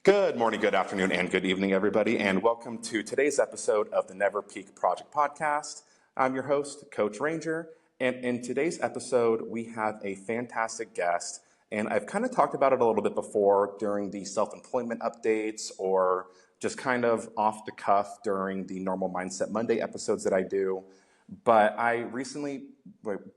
Good morning, good afternoon, and good evening, everybody, and welcome to today's episode of the Never Peak Project Podcast. I'm your host, Coach Ranger, and in today's episode, we have a fantastic guest, and I've kind of talked about it a little bit before during the self-employment updates or just kind of off the cuff during the Normal Mindset Monday episodes that I do. But I recently,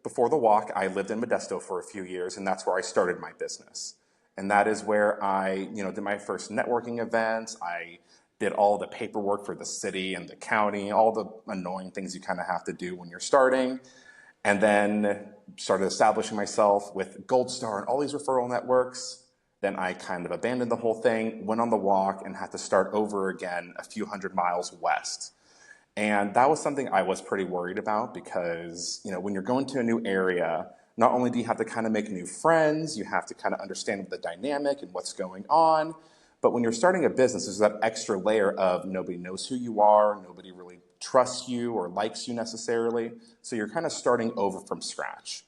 before the walk, I lived in Modesto for a few years, and that's where I started my business. And that is where I, did my first networking events. I did all the paperwork for the city and the county, all the annoying things you kind of have to do when you're starting. And then started establishing myself with Gold Star and all these referral networks. Then I kind of abandoned the whole thing, went on the walk, and had to start over again a few hundred miles west. And that was something I was pretty worried about because, when you're going to a new area, not only do you have to kind of make new friends, you have to kind of understand the dynamic and what's going on, but when you're starting a business, there's that extra layer of nobody knows who you are, nobody really trusts you or likes you necessarily, so you're kind of starting over from scratch.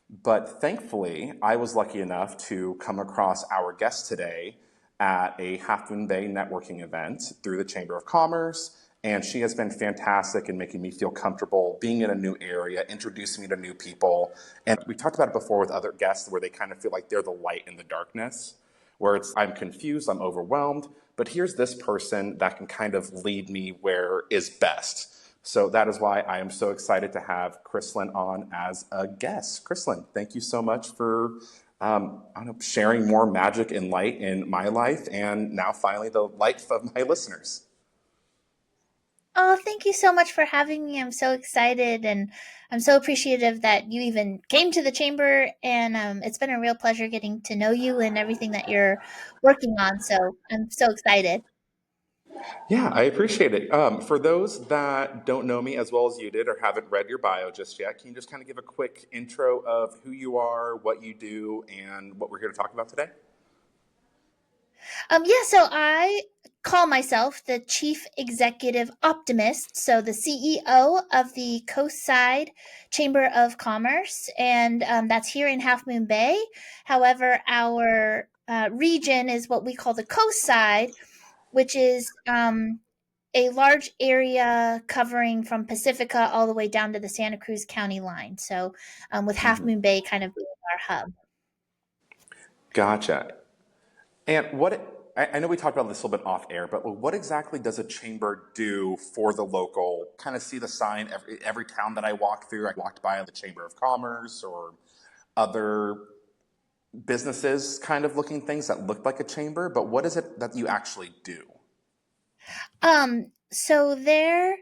But thankfully, I was lucky enough to come across our guest today at a Half Moon Bay networking event through the Chamber of Commerce. And she has been fantastic in making me feel comfortable being in a new area, introducing me to new people. And we talked about it before with other guests where they kind of feel like they're the light in the darkness, where it's, I'm confused, I'm overwhelmed, but here's this person that can kind of lead me where is best. So that is why I am so excited to have Krystlyn on as a guest. Krystlyn, thank you so much for sharing more magic and light in my life and now finally the life of my listeners. Oh, thank you so much for having me. I'm so excited and I'm so appreciative that you even came to the chamber. And it's been a real pleasure getting to know you and everything that you're working on. So I'm so excited. Yeah, I appreciate it. For those that don't know me as well as you did or haven't read your bio just yet, can you just kind of give a quick intro of who you are, what you do, and what we're here to talk about today? So I call myself the Chief Executive Optimist, so the CEO of the Coastside Chamber of Commerce, and that's here in Half Moon Bay. However, our region is what we call the Coastside, which is a large area covering from Pacifica all the way down to the Santa Cruz County line. So, with Half Mhm. Moon Bay kind of being our hub. Gotcha. And I know we talked about this a little bit off air, but what exactly does a chamber do for the local? Kind of see the sign every town that I walk through. I walked by the Chamber of Commerce or other businesses kind of looking things that look like a chamber, but what is it that you actually do? So there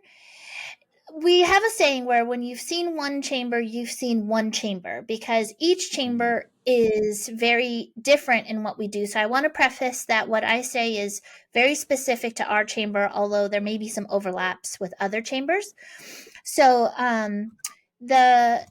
we have a saying where when you've seen one chamber, you've seen one chamber because each Mhm. chamber is very different in what we do. So I want to preface that what I say is very specific to our chamber, although there may be some overlaps with other chambers. So the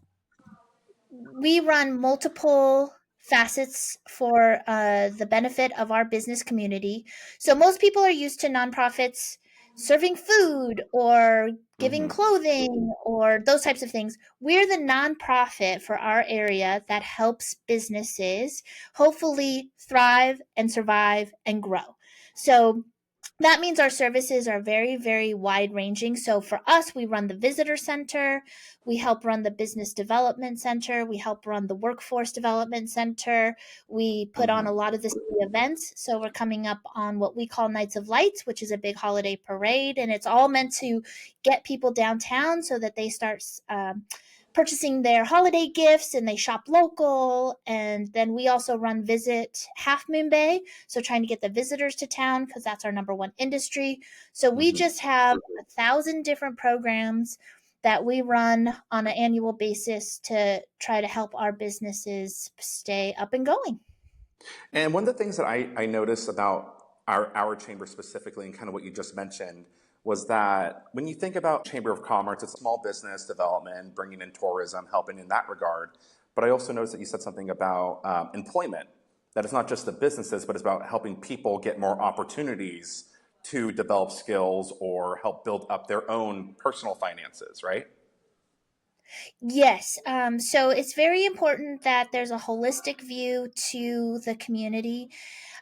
we run multiple facets for the benefit of our business community. So most people are used to nonprofits serving food or giving Mhm. clothing or those types of things. We're the nonprofit for our area that helps businesses hopefully thrive and survive and grow. So that means our services are very, very wide ranging. So for us, we run the visitor center, we help run the business development center, we help run the workforce development center, we put on a Mhm. lot of the city events. So we're coming up on what we call Nights of Lights, which is a big holiday parade, and it's all meant to get people downtown so that they start purchasing their holiday gifts and they shop local. And then we also run Visit Half Moon Bay, so trying to get the visitors to town because that's our number one industry. So we Mhm. just have 1,000 different programs that we run on an annual basis to try to help our businesses stay up and going. And one of the things that I noticed about our chamber specifically and kind of what you just mentioned was that when you think about Chamber of Commerce, it's small business development, bringing in tourism, helping in that regard. But I also noticed that you said something about employment, that it's not just the businesses, but it's about helping people get more opportunities to develop skills or help build up their own personal finances, right? Yes. So it's very important that there's a holistic view to the community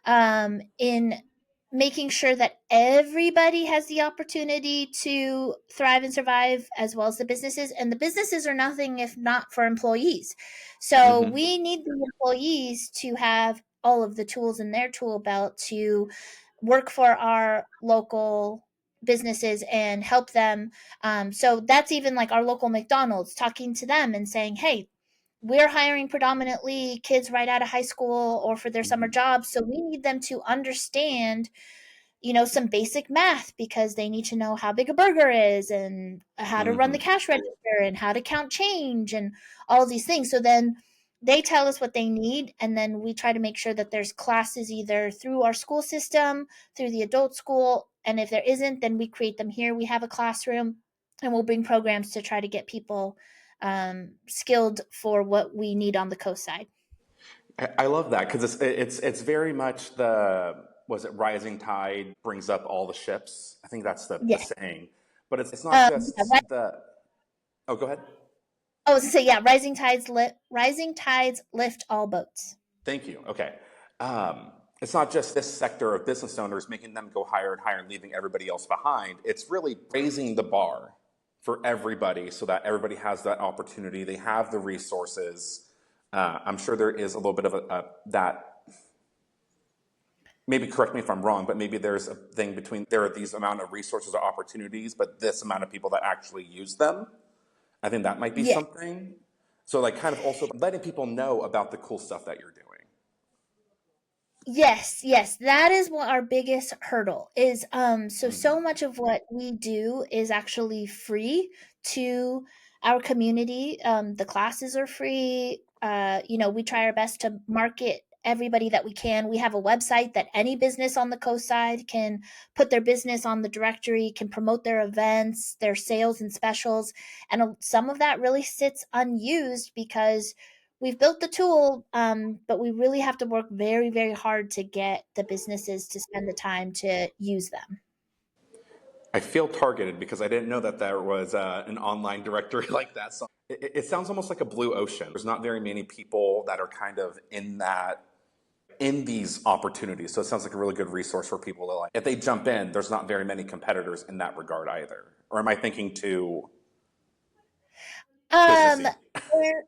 in making sure that everybody has the opportunity to thrive and survive, as well as the businesses. And the businesses are nothing if not for employees. So Hmm. we need the employees to have all of the tools in their tool belt to work for our local businesses and help them. So that's even like our local McDonald's, talking to them and saying, hey, we're hiring predominantly kids right out of high school or for their summer Hmm. jobs. So we need them to understand, some basic math, because they need to know how big a burger is and how to run the Hmm. cash register and how to count change and all of these things. So then they tell us what they need, and then we try to make sure that there's classes either through our school system, through the adult school, and if there isn't, then we create them here. We have a classroom, and we'll bring programs to try to get people skilled for what we need on the coast side. I love that because it's very much the was it rising tide brings up all the ships. I think that's the Yeah. saying, but it's not Yeah, just the. Oh, go ahead. Oh, so yeah, rising tides lift all boats. Thank you. Okay. It's not just this sector of business owners making them go higher and higher and leaving everybody else behind. It's really raising the bar for everybody so that everybody has that opportunity. They have the resources. I'm sure there is a little bit of that. Maybe correct me if I'm wrong, but maybe there's a thing between there are these amount of resources or opportunities, but this amount of people that actually use them. I think that might be Yeah. something. So, like, kind of also letting people know about the cool stuff that you're doing. Yes, yes, that is what our biggest hurdle is. So Hmm. much of what we do is actually free to our community. The classes are free. We try our best to market everybody that we can. We have a website that any business on the coast side can put their business on the directory, can promote their events, their sales and specials. And some of that really sits unused because we've built the tool, but we really have to work very, very hard to get the businesses to spend the time to use them. I feel targeted because I didn't know that there was an online directory like that. So it sounds almost like a blue ocean. There's not very many people that are kind of in that in these opportunities. So it sounds like a really good resource for people to like. If they jump in, there's not very many competitors in that regard either. Or am I thinking too Um, businessy? there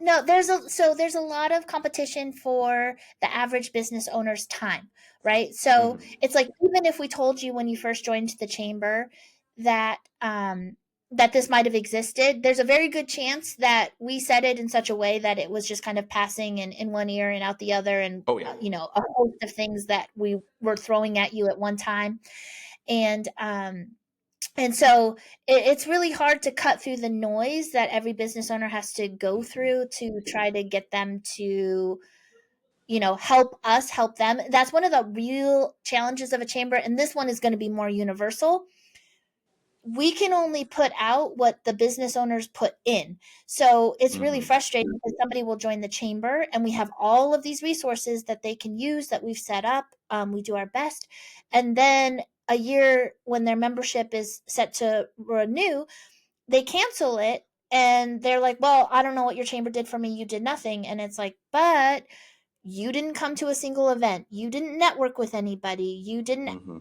No, there's a lot of competition for the average business owner's time, right? So Hmm. it's like, even if we told you when you first joined the chamber that that this might have existed, there's a very good chance that we said it in such a way that it was just kind of passing in one ear and out the other, and Oh yeah. a host of things that we were throwing at you at one time. And so it's really hard to cut through the noise that every business owner has to go Hmm. through to try to get them to, help us help them. That's one of the real challenges of a chamber. And this one is going to be more universal. We can only put out what the business owners put in. So it's really Hmm. frustrating because somebody will join the chamber and we have all of these resources that they can use that we've set up. We do our best. And then a year when their membership is set to renew, they cancel it and they're like, well, I don't know what your chamber did for me. You did nothing. And it's like, but you didn't come to a single event. You didn't network with anybody. Hmm.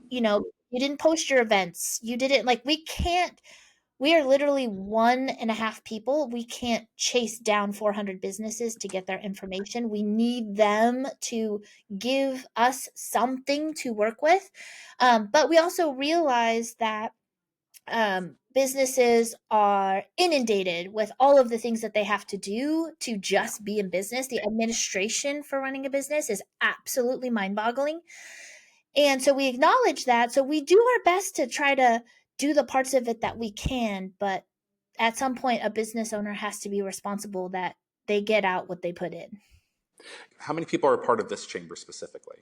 You didn't post your events. You didn't, like, we are literally one and a half people. We can't chase down 400 businesses to get their information. We need them to give us something to work with. But we also realize that businesses are inundated with all of the things that they have to do to just be in business. The administration for running a business is absolutely mind boggling. And so we acknowledge that. So we do our best to try to do the parts of it that we can. But at some point, a business owner has to be responsible that they get out what they put in. How many people are a part of this chamber specifically?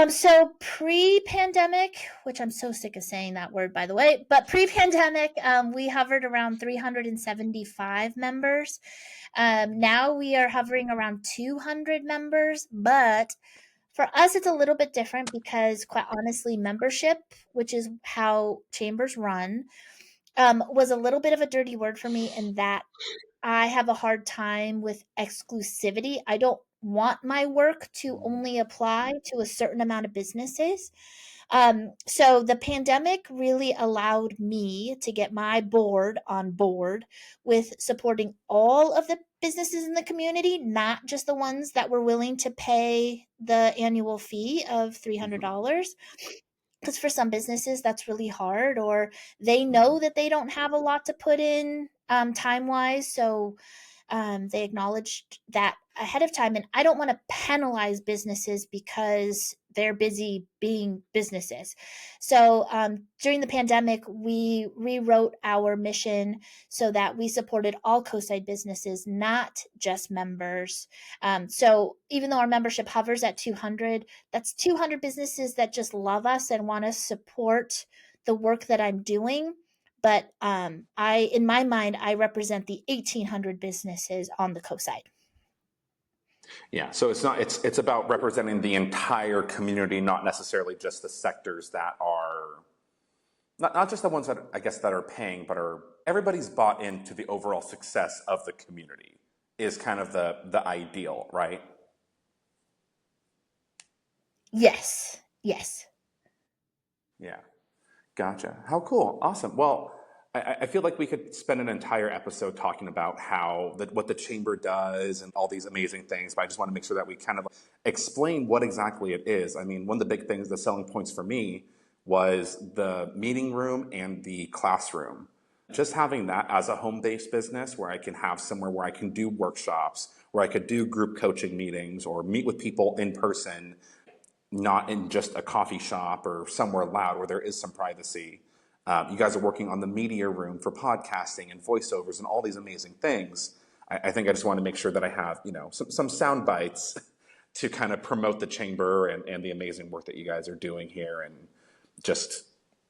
So pre-pandemic, which I'm so sick of saying that word, by the way, but pre-pandemic, we hovered around 375 members. Now we are hovering around 200 members, but for us, it's a little bit different because, quite honestly, membership, which is how chambers run, was a little bit of a dirty word for me in that I have a hard time with exclusivity. I don't want my work to only apply to a certain amount of businesses. So the pandemic really allowed me to get my board on board with supporting all of the businesses in the community, not just the ones that were willing to pay the annual fee of Mhm. $300. Because for some businesses, that's really hard, or they Mhm. know that they don't have a lot to put in time wise. So they acknowledged that ahead of time. And I don't want to penalize businesses because they're busy being businesses. So during the pandemic, we rewrote our mission so that we supported all Coastside businesses, not just members. So even though our membership hovers at 200, that's 200 businesses that just love us and want to support the work that I'm doing. But I, in my mind, I represent the 1,800 businesses on the coastside. Yeah, so it's about representing the entire community, not necessarily just the sectors that are not just the ones that I guess that are paying, but are everybody's bought into the overall success of the community is kind of the ideal, right? Yes, yes. Yeah. Gotcha. How cool. Awesome. Well, I feel like we could spend an entire episode talking about what the chamber does and all these amazing things, but I just want to make sure that we kind of explain what exactly it is. I mean, one of the big things, the selling points for me was the meeting room and the classroom. Just having that as a home-based business where I can have somewhere where I can do workshops, where I could do group coaching meetings or meet with people in person, not in just a coffee shop or somewhere loud where there is some privacy. You guys are working on the media room for podcasting and voiceovers and all these amazing things. I think I just want to make sure that I have, some sound bites to kind of promote the chamber and the amazing work that you guys are doing here and just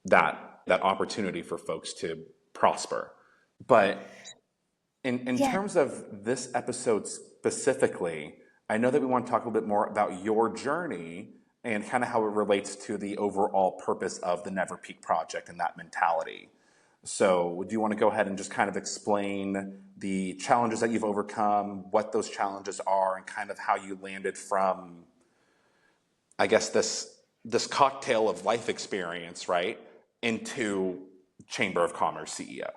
that opportunity for folks to prosper. But in Yeah. terms of this episode specifically, I know that we want to talk a little bit more about your journey and kind of how it relates to the overall purpose of the Never Peak Project and that mentality. So, do you want to go ahead and just kind of explain the challenges that you've overcome, what those challenges are, and kind of how you landed from, I guess, this cocktail of life experience, right, into Chamber of Commerce CEO?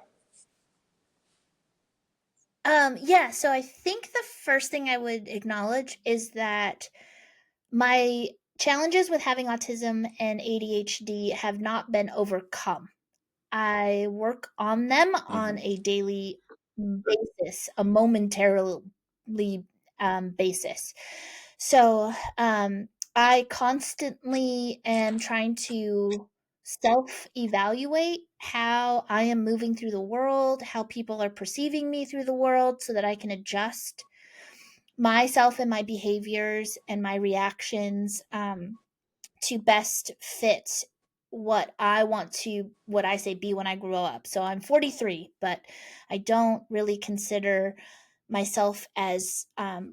Yeah, so I think the first thing I would acknowledge is that my challenges with having autism and ADHD have not been overcome. I work on them on Mm-hmm. a daily basis, a momentarily basis. So I constantly am trying to self evaluate how I am moving through the world, how people are perceiving me through the world, so that I can adjust myself and my behaviors and my reactions to best fit what I say be when I grow up. So I'm 43, but I don't really consider myself as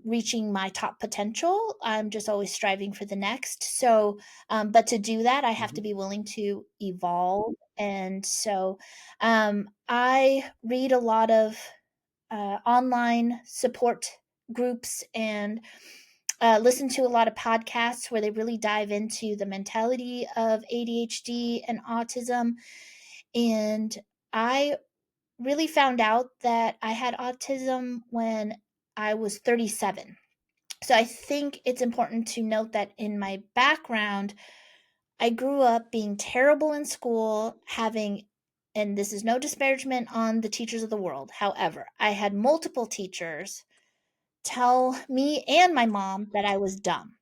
reaching my top potential. I'm just always striving for the next. So, but to do that, I have to be willing to evolve. And so I read a lot of online support groups and listen to a lot of podcasts where they really dive into the mentality of ADHD and autism. And I really found out that I had autism when I was 37. So I think it's important to note that in my background, I grew up being terrible in school, and this is no disparagement on the teachers of the world. However, I had multiple teachers tell me and my mom that I was dumb.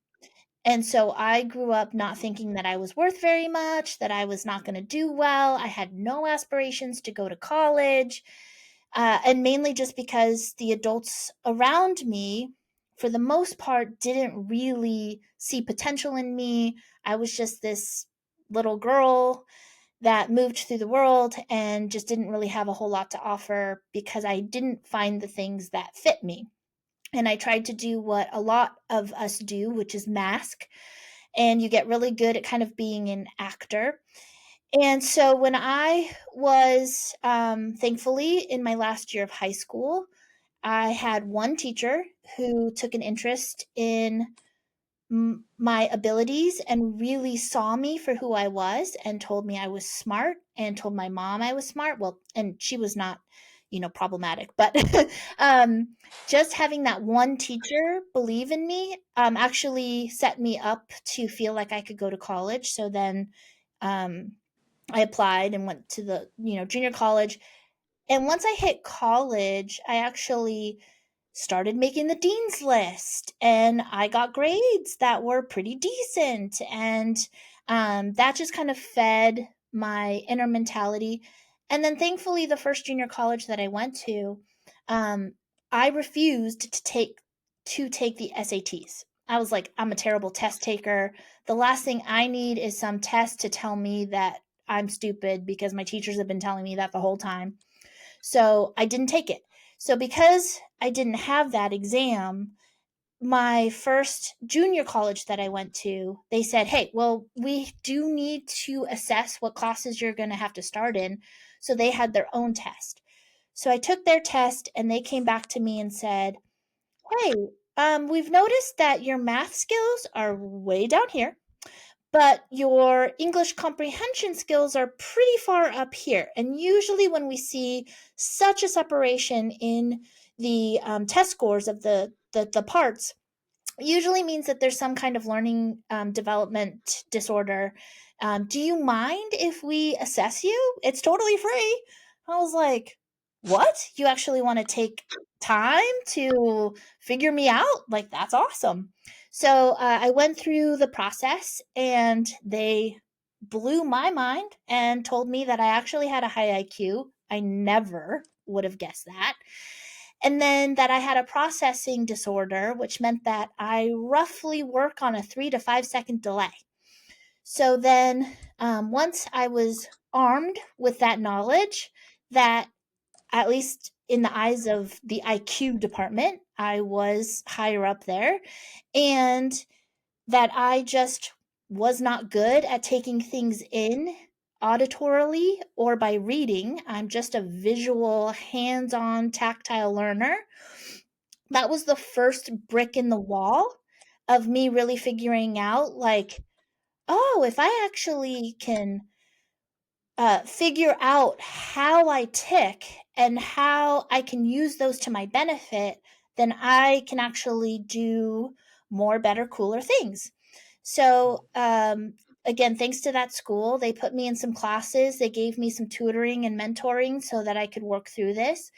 And so I grew up not thinking that I was worth very much, that I was not going to do well. I had no aspirations to go to college. And mainly just because the adults around me, for the most part, didn't really see potential in me. I was just this little girl that moved through the world and just didn't really have a whole lot to offer because I didn't find the things that fit me. And I tried to do what a lot of us do, which is mask, and you get really good at kind of being an actor. And so when I was thankfully in my last year of high school, I had one teacher who took an interest in my abilities and really saw me for who I was and told me I was smart and told my mom I was smart. Well, and she was not, problematic, but um, just having that one teacher believe in me actually set me up to feel like I could go to college. So then um, I applied and went to the, junior college. And once I hit college, I actually started making the dean's list and I got grades that were pretty decent. And that just kind of fed my inner mentality. And then thankfully, the first junior college that I went to, um, I refused to take the SATs. I was like, I'm a terrible test taker. The last thing I need is some test to tell me that I'm stupid because my teachers have been telling me that the whole time. So I didn't take it. So because I didn't have that exam, my first junior college that I went to, they said, hey, well, we do need to assess what classes you're going to have to start in. So they had their own test. So I took their test and they came back to me and said, hey, we've noticed that your math skills are way down here, but your English comprehension skills are pretty far up here. And usually, when we see such a separation in the test scores of the parts, usually means that there's some kind of learning development disorder. Do you mind if we assess you? It's totally free. I was like, what? You actually want to take time to figure me out? Like, that's awesome. So I went through the process and they blew my mind and told me that I actually had a high IQ. I never would have guessed that. And then that I had a processing disorder, which meant that I roughly work on a 3 to 5 second delay. So then, once I was armed with that knowledge, that at least in the eyes of the IQ department, I was higher up there, and that I just was not good at taking things in auditorily or by reading. I'm just a visual, hands on, tactile learner. That was the first brick in the wall of me really figuring out, like, oh, if I actually can figure out how I tick and how I can use those to my benefit, then I can actually do more, better, cooler things. So, again, thanks to that school, they put me in some classes, they gave me some tutoring and mentoring so that I could work through this.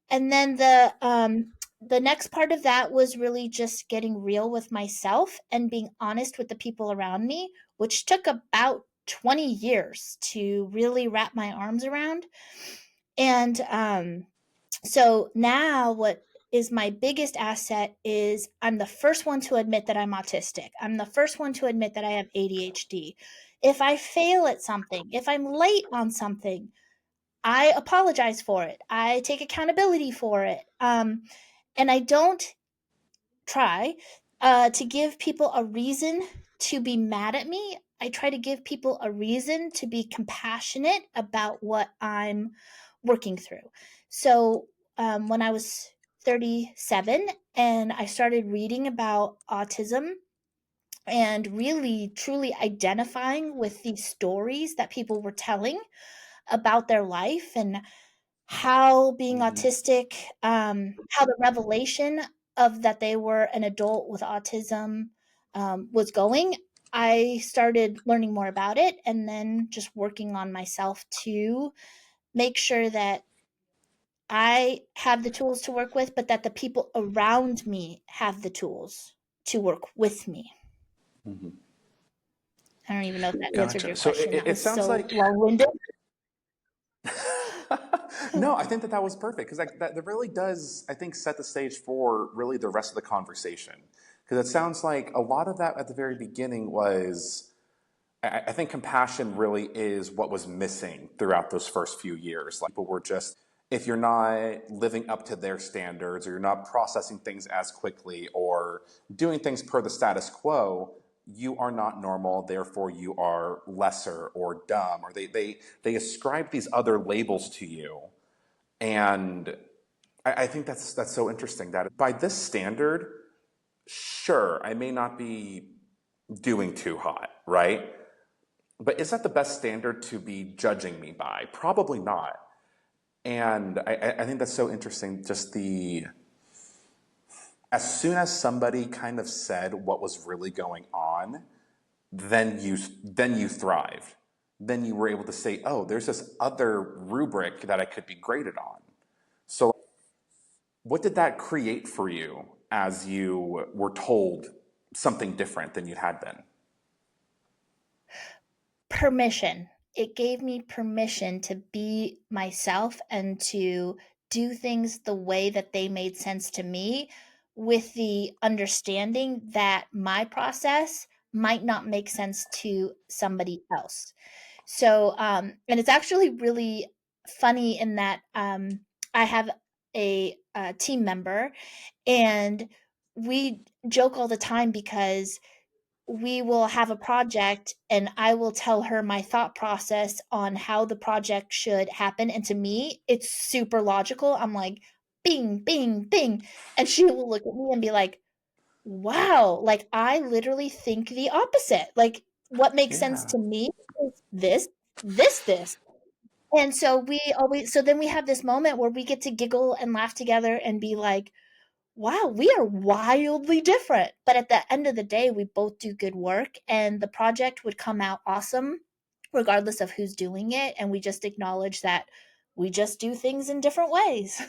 And then the next part of that was really just getting real with myself and being honest with the people around me, which took about 20 years to really wrap my arms around. And so now what is my biggest asset is I'm the first one to admit that I'm autistic. I'm the first one to admit that I have ADHD. If I fail at something, if I'm late on something, I apologize for it. I take accountability for it. And I don't try to give people a reason to be mad at me. I try to give people a reason to be compassionate about what I'm working through. So when I was 37 and I started reading about autism and really truly identifying with these stories that people were telling about their life and how being Mm-hmm. autistic, how the revelation of that they were an adult with autism was going, I started learning more about it and then just working on myself to make sure that I have the tools to work with, but that the people around me have the tools to work with me. Mm-hmm. I don't even know if that answered Gotcha. your So question. That it was sounds so like long winded. no, I think that was perfect because that really does, I think, set the stage for really the rest of the conversation. Because it sounds like a lot of that at the very beginning was, I think compassion really is what was missing throughout those first few years. Like people were just, if you're not living up to their standards or you're not processing things as quickly or doing things per the status quo, you are not normal, therefore you are lesser or dumb, or they ascribe these other labels to you. And I think that's so interesting that by this standard, sure, I may not be doing too hot, right? But is that the best standard to be judging me by? Probably not. And I think that's so interesting. Just the as soon as somebody kind of said what was really going on, then you thrived. Then you were able to say, oh, there's this other rubric that I could be graded on. So what did that create for you as you were told something different than you had been? Permission. It gave me permission to be myself and to do things the way that they made sense to me, with the understanding that my process might not make sense to somebody else. So, and it's actually really funny in that I have a team member, and we joke all the time because we will have a project and I will tell her my thought process on how the project should happen. And to me, it's super logical. I'm like, bing, bing, bing. And she will look at me and be like, wow, like I literally think the opposite. Like what makes sense Yeah. to me is this. And so so then we have this moment where we get to giggle and laugh together and be like, wow, we are wildly different. But at the end of the day, we both do good work and the project would come out awesome regardless of who's doing it. And we just acknowledge that we just do things in different ways.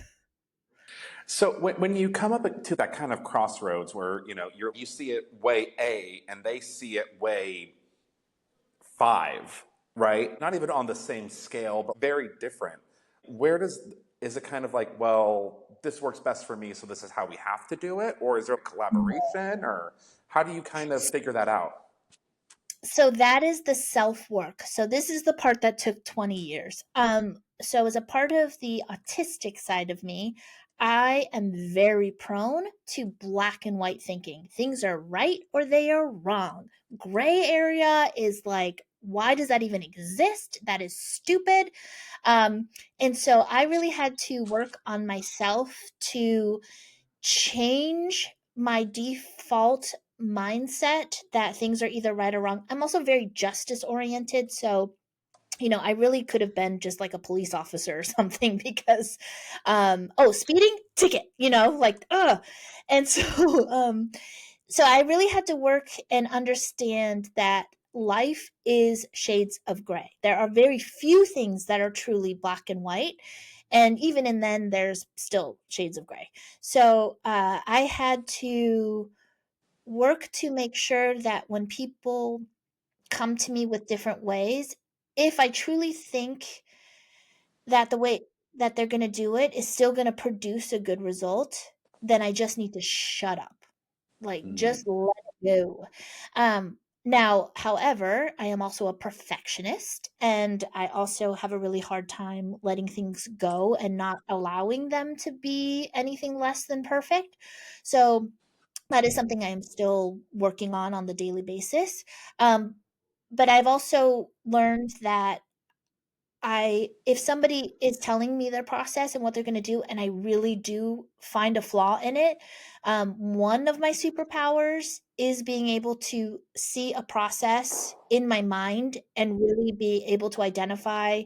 So when you come up to that kind of crossroads where you see it way A and they see it way five, right? Not even on the same scale, but very different. Where does is it kind of like, well, this works best for me, so this is how we have to do it, or is there a collaboration, or how do you kind of figure that out? So that is the self work. So this is the part that took 20 years. So as a part of the autistic side of me, I am very prone to black and white thinking. Things are right or they are wrong. Gray area is like, why does that even exist? That is stupid. Um, and so I really had to work on myself to change my default mindset that things are either right or wrong. I'm also very justice oriented. So, I really could have been just like a police officer or something because, oh, speeding ticket, like, and so, so I really had to work and understand that life is shades of gray. There are very few things that are truly black and white. And even in then, there's still shades of gray. So I had to work to make sure that when people come to me with different ways, if I truly think that the way that they're going to do it is still going to produce a good result, then I just need to shut up. Like, just Mm. let it go. Now, however, I am also a perfectionist, and I also have a really hard time letting things go and not allowing them to be anything less than perfect. So that is something I am still working on the daily basis. Um, but I've also learned that if somebody is telling me their process and what they're going to do, and I really do find a flaw in it, one of my superpowers is being able to see a process in my mind and really be able to identify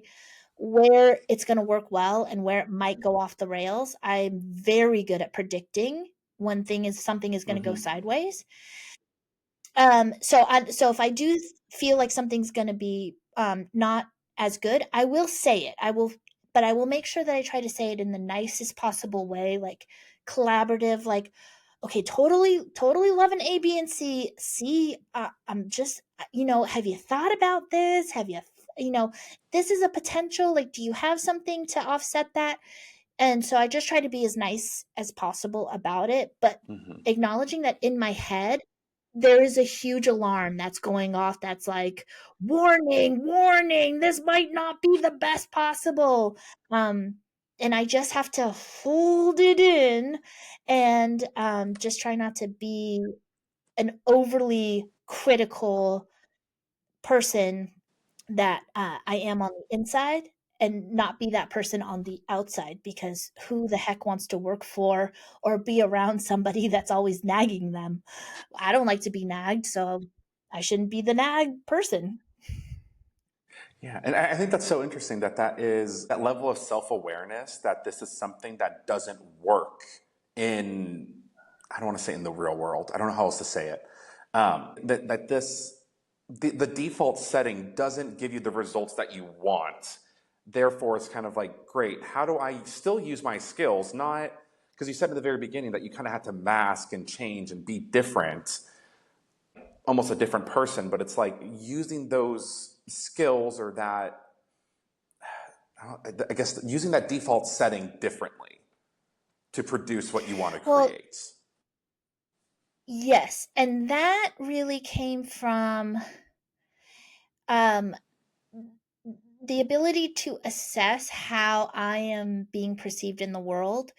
where it's going to work well and where it might go off the rails. I'm very good at predicting when something is going to go Hmm. sideways. So if I do feel like something's gonna be, not as good, I will say it. But I will make sure that I try to say it in the nicest possible way, like, collaborative, like, "Okay, totally loving A, B, and C. C, I'm just have you thought about this? Have you know, this is a potential, like, do you have something to offset that?" And so I just try to be as nice as possible about it, but Hmm. acknowledging that in my head, there is a huge alarm that's going off that's like, "Warning, warning, this might not be the best possible." Um, and I just have to hold it in and, just try not to be an overly critical person that, I am on the inside. and not be that person on the outside, because who the heck wants to work for or be around somebody that's always nagging them? I don't like to be nagged, so I shouldn't be the nag person. Yeah, and I think that's so interesting that that is that level of self-awareness that this is something that doesn't work in, I don't want to say in the real world. I don't know how else to say it. That this the default setting doesn't give you the results that you want. Therefore, it's kind of like, great, how do I still use my skills? Not because you said at the very beginning that you kind of had to mask and change and be different, almost a different person, but it's like using those skills or that, I guess, using that default setting differently to produce what you want to Well, create. yes, and that really came from um, the ability to assess how I am being perceived in the world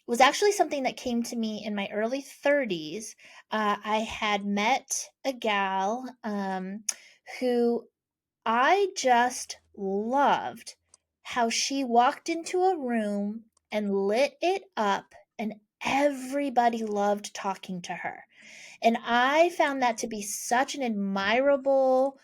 was actually something that came to me in my early 30s. I had met a gal who I just loved how she walked into a room and lit it up, and everybody loved talking to her. And I found that to be such an admirable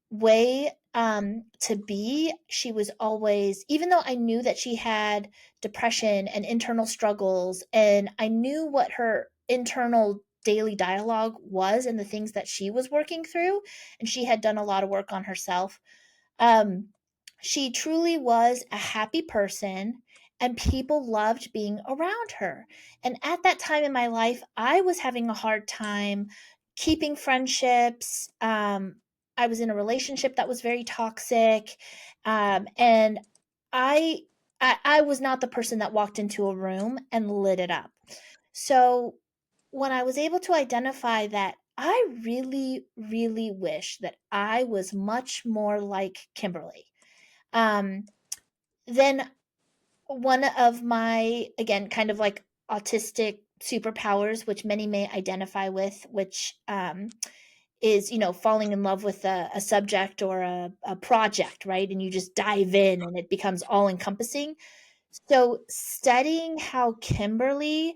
way to be. She was always, even though I knew that she had depression and internal struggles, and I knew what her internal daily dialogue was and the things that she was working through, and she had done a lot of work on herself. um, she truly was a happy person, and people loved being around her. And at that time in my life, I was having a hard time keeping friendships. I was in a relationship that was very toxic, and I, I was not the person that walked into a room and lit it up. So when I was able to identify that, I really, really wish that I was much more like Kimberly. Um, then one of my, again, kind of like autistic superpowers, which many may identify with, which is, falling in love with a subject or a project, right? And you just dive in and it becomes all encompassing. So studying how Kimberly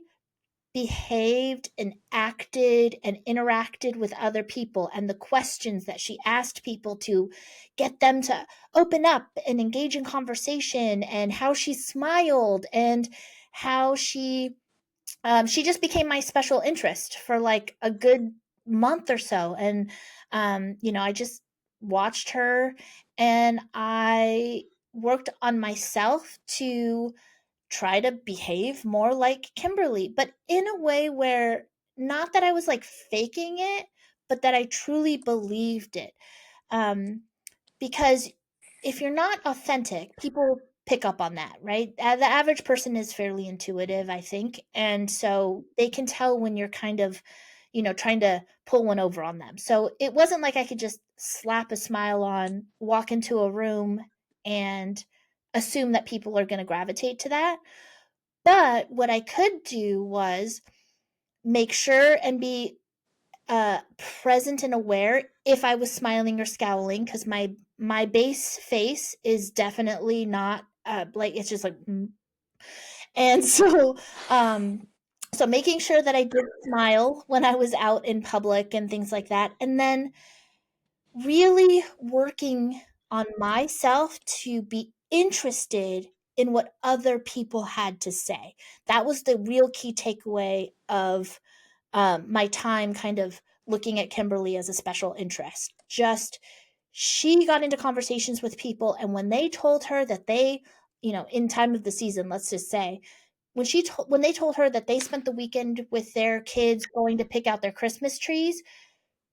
behaved and acted and interacted with other people, and the questions that she asked people to get them to open up and engage in conversation, and how she smiled, and how she just became my special interest for like a good month or so. And I just watched her, and I worked on myself to try to behave more like Kimberly, but in a way where, not that I was like faking it, but that I truly believed it. Um, because if you're not authentic, people pick up on that, right? The average person is fairly intuitive, I think. And so they can tell when you're kind of, trying to pull one over on them. So it wasn't like I could just slap a smile on, walk into a room, and assume that people are going to gravitate to that. But what I could do was make sure and be present and aware if I was smiling or scowling, because my base face is definitely not like, it's just like and um so making sure that I did smile when I was out in public and things like that, and then really working on myself to be interested in what other people had to say. That was the real key takeaway of my time kind of looking at Kimberly as a special interest. Just, she got into conversations with people, and when they told her that they, in time of the season, let's just say, when they told her that they spent the weekend with their kids going to pick out their Christmas trees,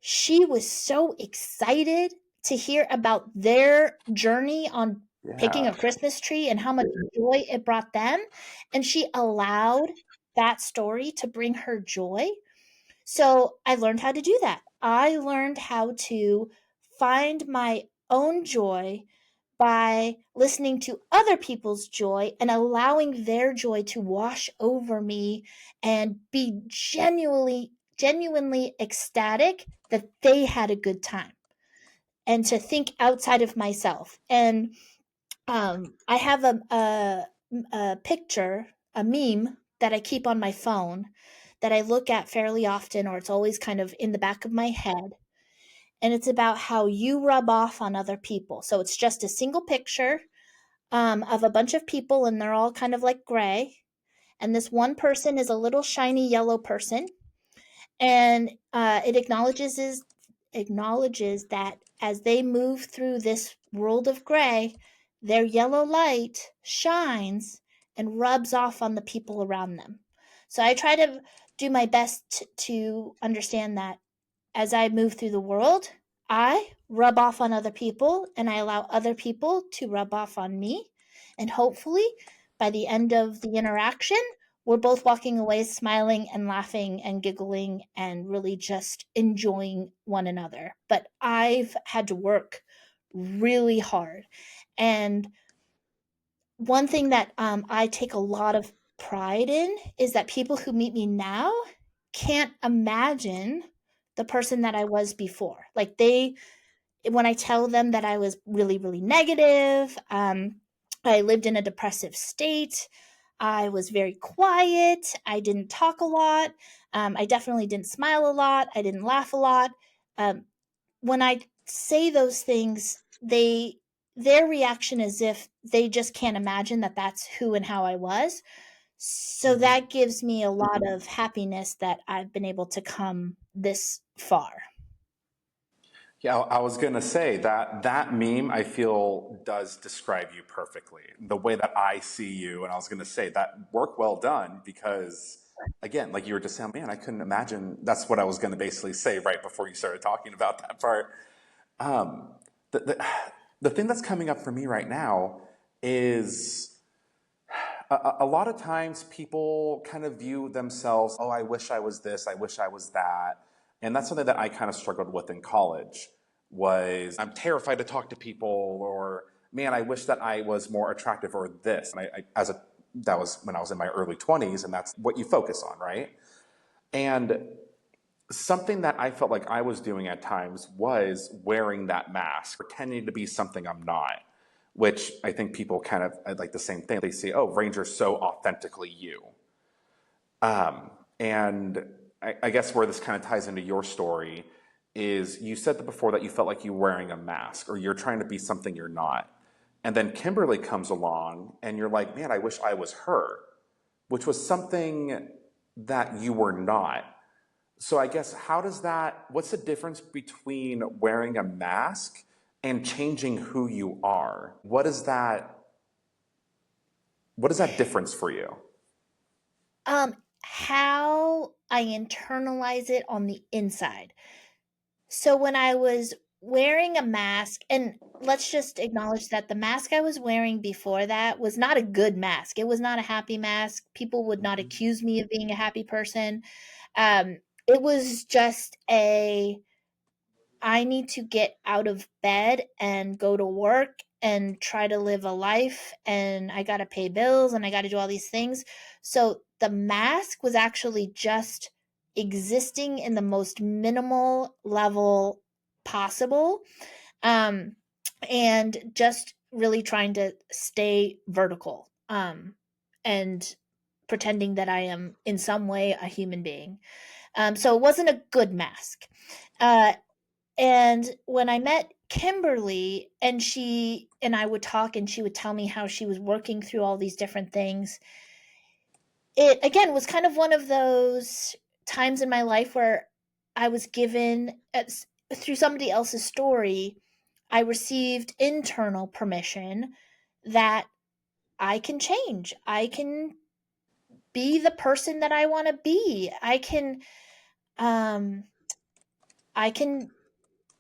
she was so excited to hear about their journey on picking Yeah. a Christmas tree and how much joy it brought them. And she allowed that story to bring her joy. So I learned how to do that. I learned how to find my own joy by listening to other people's joy and allowing their joy to wash over me, and be genuinely ecstatic that they had a good time, and to think outside of myself. And I have a picture, a meme that I keep on my phone that I look at fairly often, or it's always kind of in the back of my head. And it's about how you rub off on other people. So it's just a single picture of a bunch of people, and they're all kind of like gray. And this one person is a little shiny yellow person, and it acknowledges that as they move through this world of gray, their yellow light shines and rubs off on the people around them. So I try to do my best to understand that as I move through the world, I rub off on other people and I allow other people to rub off on me. And hopefully, by the end of the interaction, we're both walking away smiling and laughing and giggling and really just enjoying one another. But I've had to work really hard. And one thing that I take a lot of pride in is that people who meet me now can't imagine the person that I was before. Like when I tell them that I was really, really negative, I lived in a depressive state. I was very quiet. I didn't talk a lot. I definitely didn't smile a lot. I didn't laugh a lot. Um, when I say those things, their reaction is if they just can't imagine that that's who and how I was. So Mhm. that gives me a lot of happiness that I've been able to come this far. Yeah, I was gonna say that that meme I feel does describe you perfectly. The way that I see you, and I was gonna say that work well done because again, like you were just saying, man, I couldn't imagine. That's what I was gonna basically say right before you started talking about that part. Um, the, the the thing that's coming up for me right now is a lot of times people kind of view themselves, oh, I wish I was this, I wish I was that. And that's something that I kind of struggled with in college was I'm terrified to talk to people or man, I wish that I was more attractive or this. And that was when I was in my early 20s and that's what you focus on, right? And something that I felt like I was doing at times was wearing that mask, pretending to be something I'm not, which I think people kind of like the same thing. They say, oh, Ranger's so authentically you. And I guess where this kind of ties into your story is you said that before that you felt like you were wearing a mask or you're trying to be something you're not. And then Kimberly comes along and you're like, man, I wish I was her, which was something that you were not. So I guess what's the difference between wearing a mask and changing who you are? What is that difference for you? How I internalize it on the inside. So when I was wearing a mask, and let's just acknowledge that the mask I was wearing before that was not a good mask. It was not a happy mask. People would not Mhm. accuse me of being a happy person. It was just a I need to get out of bed and go to work and try to live a life, and I got to pay bills and I got to do all these things. So the mask was actually just existing in the most minimal level possible, um, and just really trying to stay vertical, and pretending that I am in some way a human being. So it wasn't a good mask. Uh, and when I met Kimberly and she and I would talk and she would tell me how she was working through all these different things, it again was kind of one of those times in my life where I was given through somebody else's story, I received internal permission that I can change. I can be the person that I want to be. Um I can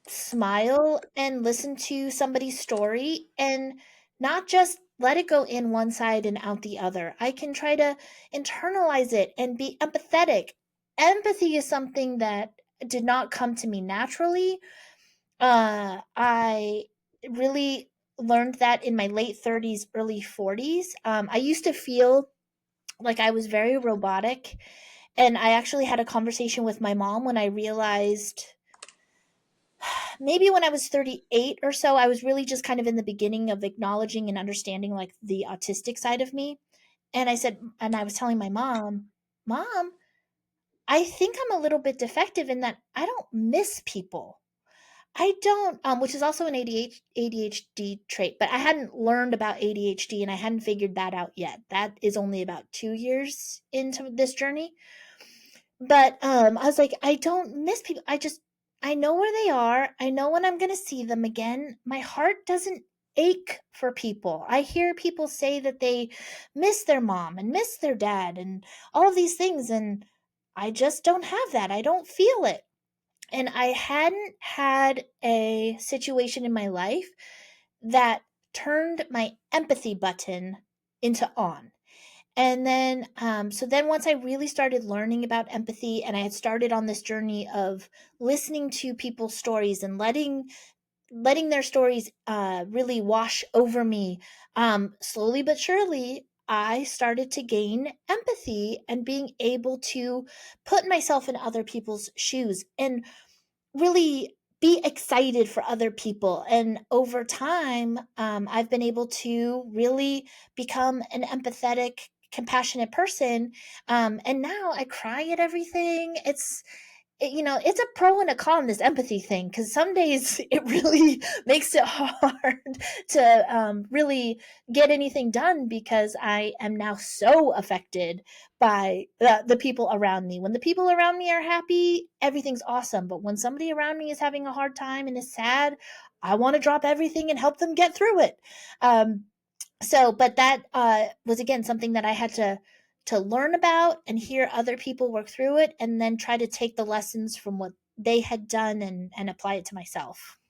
smile and listen to somebody's story and not just let it go in one side and out the other. I can try to internalize it and be empathetic. Empathy is something that did not come to me naturally. I really learned that in my late 30s, early 40s. I used to feel like I was very robotic. And I actually had a conversation with my mom when I realized maybe when I was 38 or so, I was really just kind of in the beginning of acknowledging and understanding like the autistic side of me. And I said, and I was telling my Mom, I think I'm a little bit defective in that I don't miss people. I don't, which is also an ADHD trait, but I hadn't learned about ADHD and I hadn't figured that out yet. That is only about 2 years into this journey. But I was like, I don't miss people. I know where they are. I know when I'm going to see them again. My heart doesn't ache for people. I hear people say that they miss their mom and miss their dad and all of these things. And I just don't have that. I don't feel it. And I hadn't had a situation in my life that turned my empathy button into on. And then, so then once I really started learning about empathy and I had started on this journey of listening to people's stories and letting their stories really wash over me, slowly but surely, I started to gain empathy and being able to put myself in other people's shoes and really be excited for other people. And over time, I've been able to really become an empathetic, compassionate person. And now I cry at everything. It's a pro and a con, this empathy thing, because some days it really makes it hard to really get anything done because I am now so affected by the people around me. When the people around me are happy, everything's awesome. But when somebody around me is having a hard time and is sad, I want to drop everything and help them get through it. Um, but that was again something that I had to learn about and hear other people work through it, and then try to take the lessons from what they had done and apply it to myself.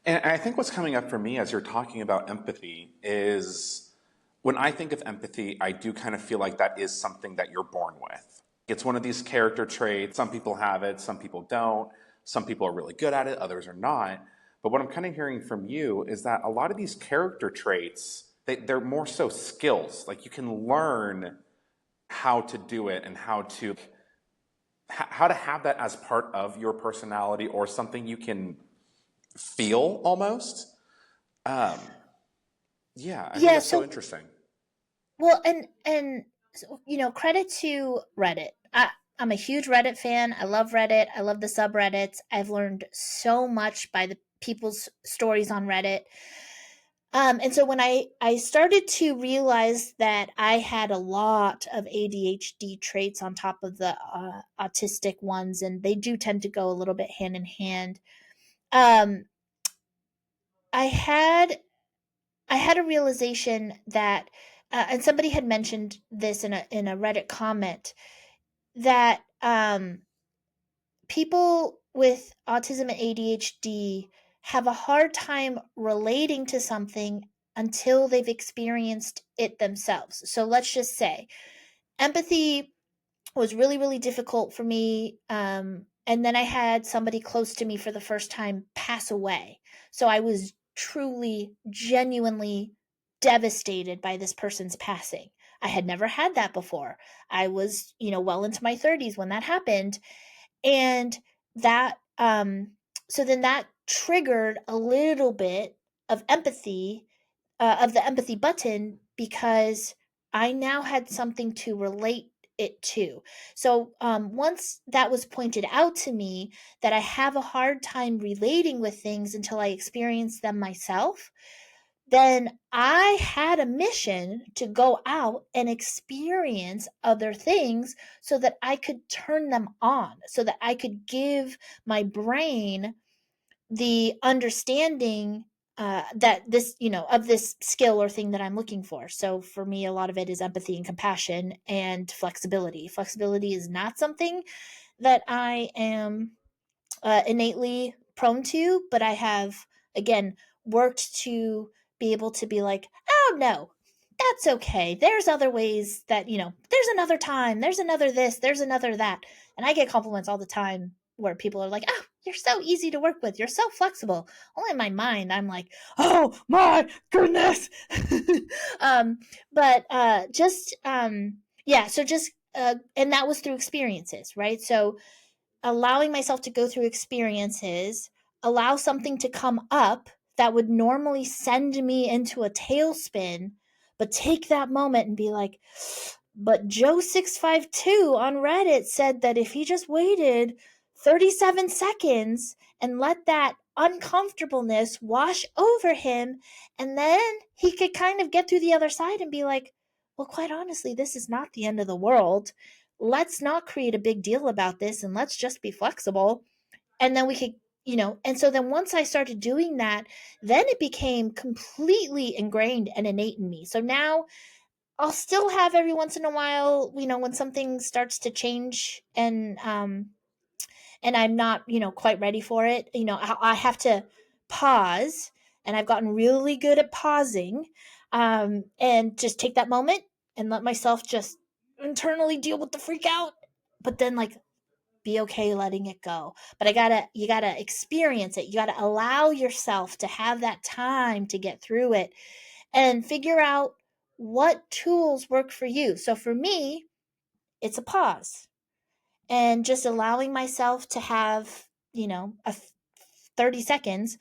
And I think what's coming up for me as you're talking about empathy is when I think of empathy, I do kind of feel like that is something that you're born with. It's one of these character traits. Some people have it, some people don't. Some people are really good at it, others are not. But what I'm kind of hearing from you is that a lot of these character traits, they're more so skills. Like you can learn how to do it and how to have that as part of your personality or something you can feel almost. Um, yeah, I think Yeah, that's so so interesting. well, and so, credit to Reddit. I'm a huge Reddit fan. I love Reddit. I love the subreddits. I've learned so much by the people's stories on Reddit. And so when I started to realize that I had a lot of ADHD traits on top of the autistic ones, and they do tend to go a little bit hand in hand. Um, I had I had a realization that, and somebody had mentioned this in a Reddit comment, that people with autism and ADHD have a hard time relating to something until they've experienced it themselves. So let's just say empathy was really, really difficult for me. And then I had somebody close to me for the first time pass away. So I was truly, genuinely devastated by this person's passing. I had never had that before. I was, well into my 30s when that happened. And that, so then that triggered a little bit of empathy, of the empathy button, because I now had something to relate it to. So once that was pointed out to me, that I have a hard time relating with things until I experience them myself, then I had a mission to go out and experience other things so that I could turn them on, so that I could give my brain the understanding that this, of this skill or thing that I'm looking for. So for me, a lot of it is empathy and compassion and flexibility. Flexibility is not something that I am innately prone to, but I have, again, worked to be able to be like, oh no, that's okay. There's other ways that, there's another time, there's another this, there's another that. And I get compliments all the time where people are like, oh, you're so easy to work with. You're so flexible. Only in my mind, I'm like, oh my goodness. um, but yeah, so and that was through experiences, right? So allowing myself to go through experiences allow something to come up that would normally send me into a tailspin, but take that moment and be like, but Joe652 on Reddit said that if he just waited 37 seconds and let that uncomfortableness wash over him, and then he could kind of get through the other side and be like, well, quite honestly, this is not the end of the world. Let's not create a big deal about this and let's just be flexible. And then we could, and so then once I started doing that, then it became completely ingrained and innate in me. So now I'll still have every once in a while, when something starts to change and I'm not, quite ready for it, I have to pause, and I've gotten really good at pausing, and just take that moment and let myself just internally deal with the freak out, but then like be okay letting it go. But you gotta experience it. You gotta allow yourself to have that time to get through it and figure out what tools work for you. So for me, it's a pause and just allowing myself to have, 30 seconds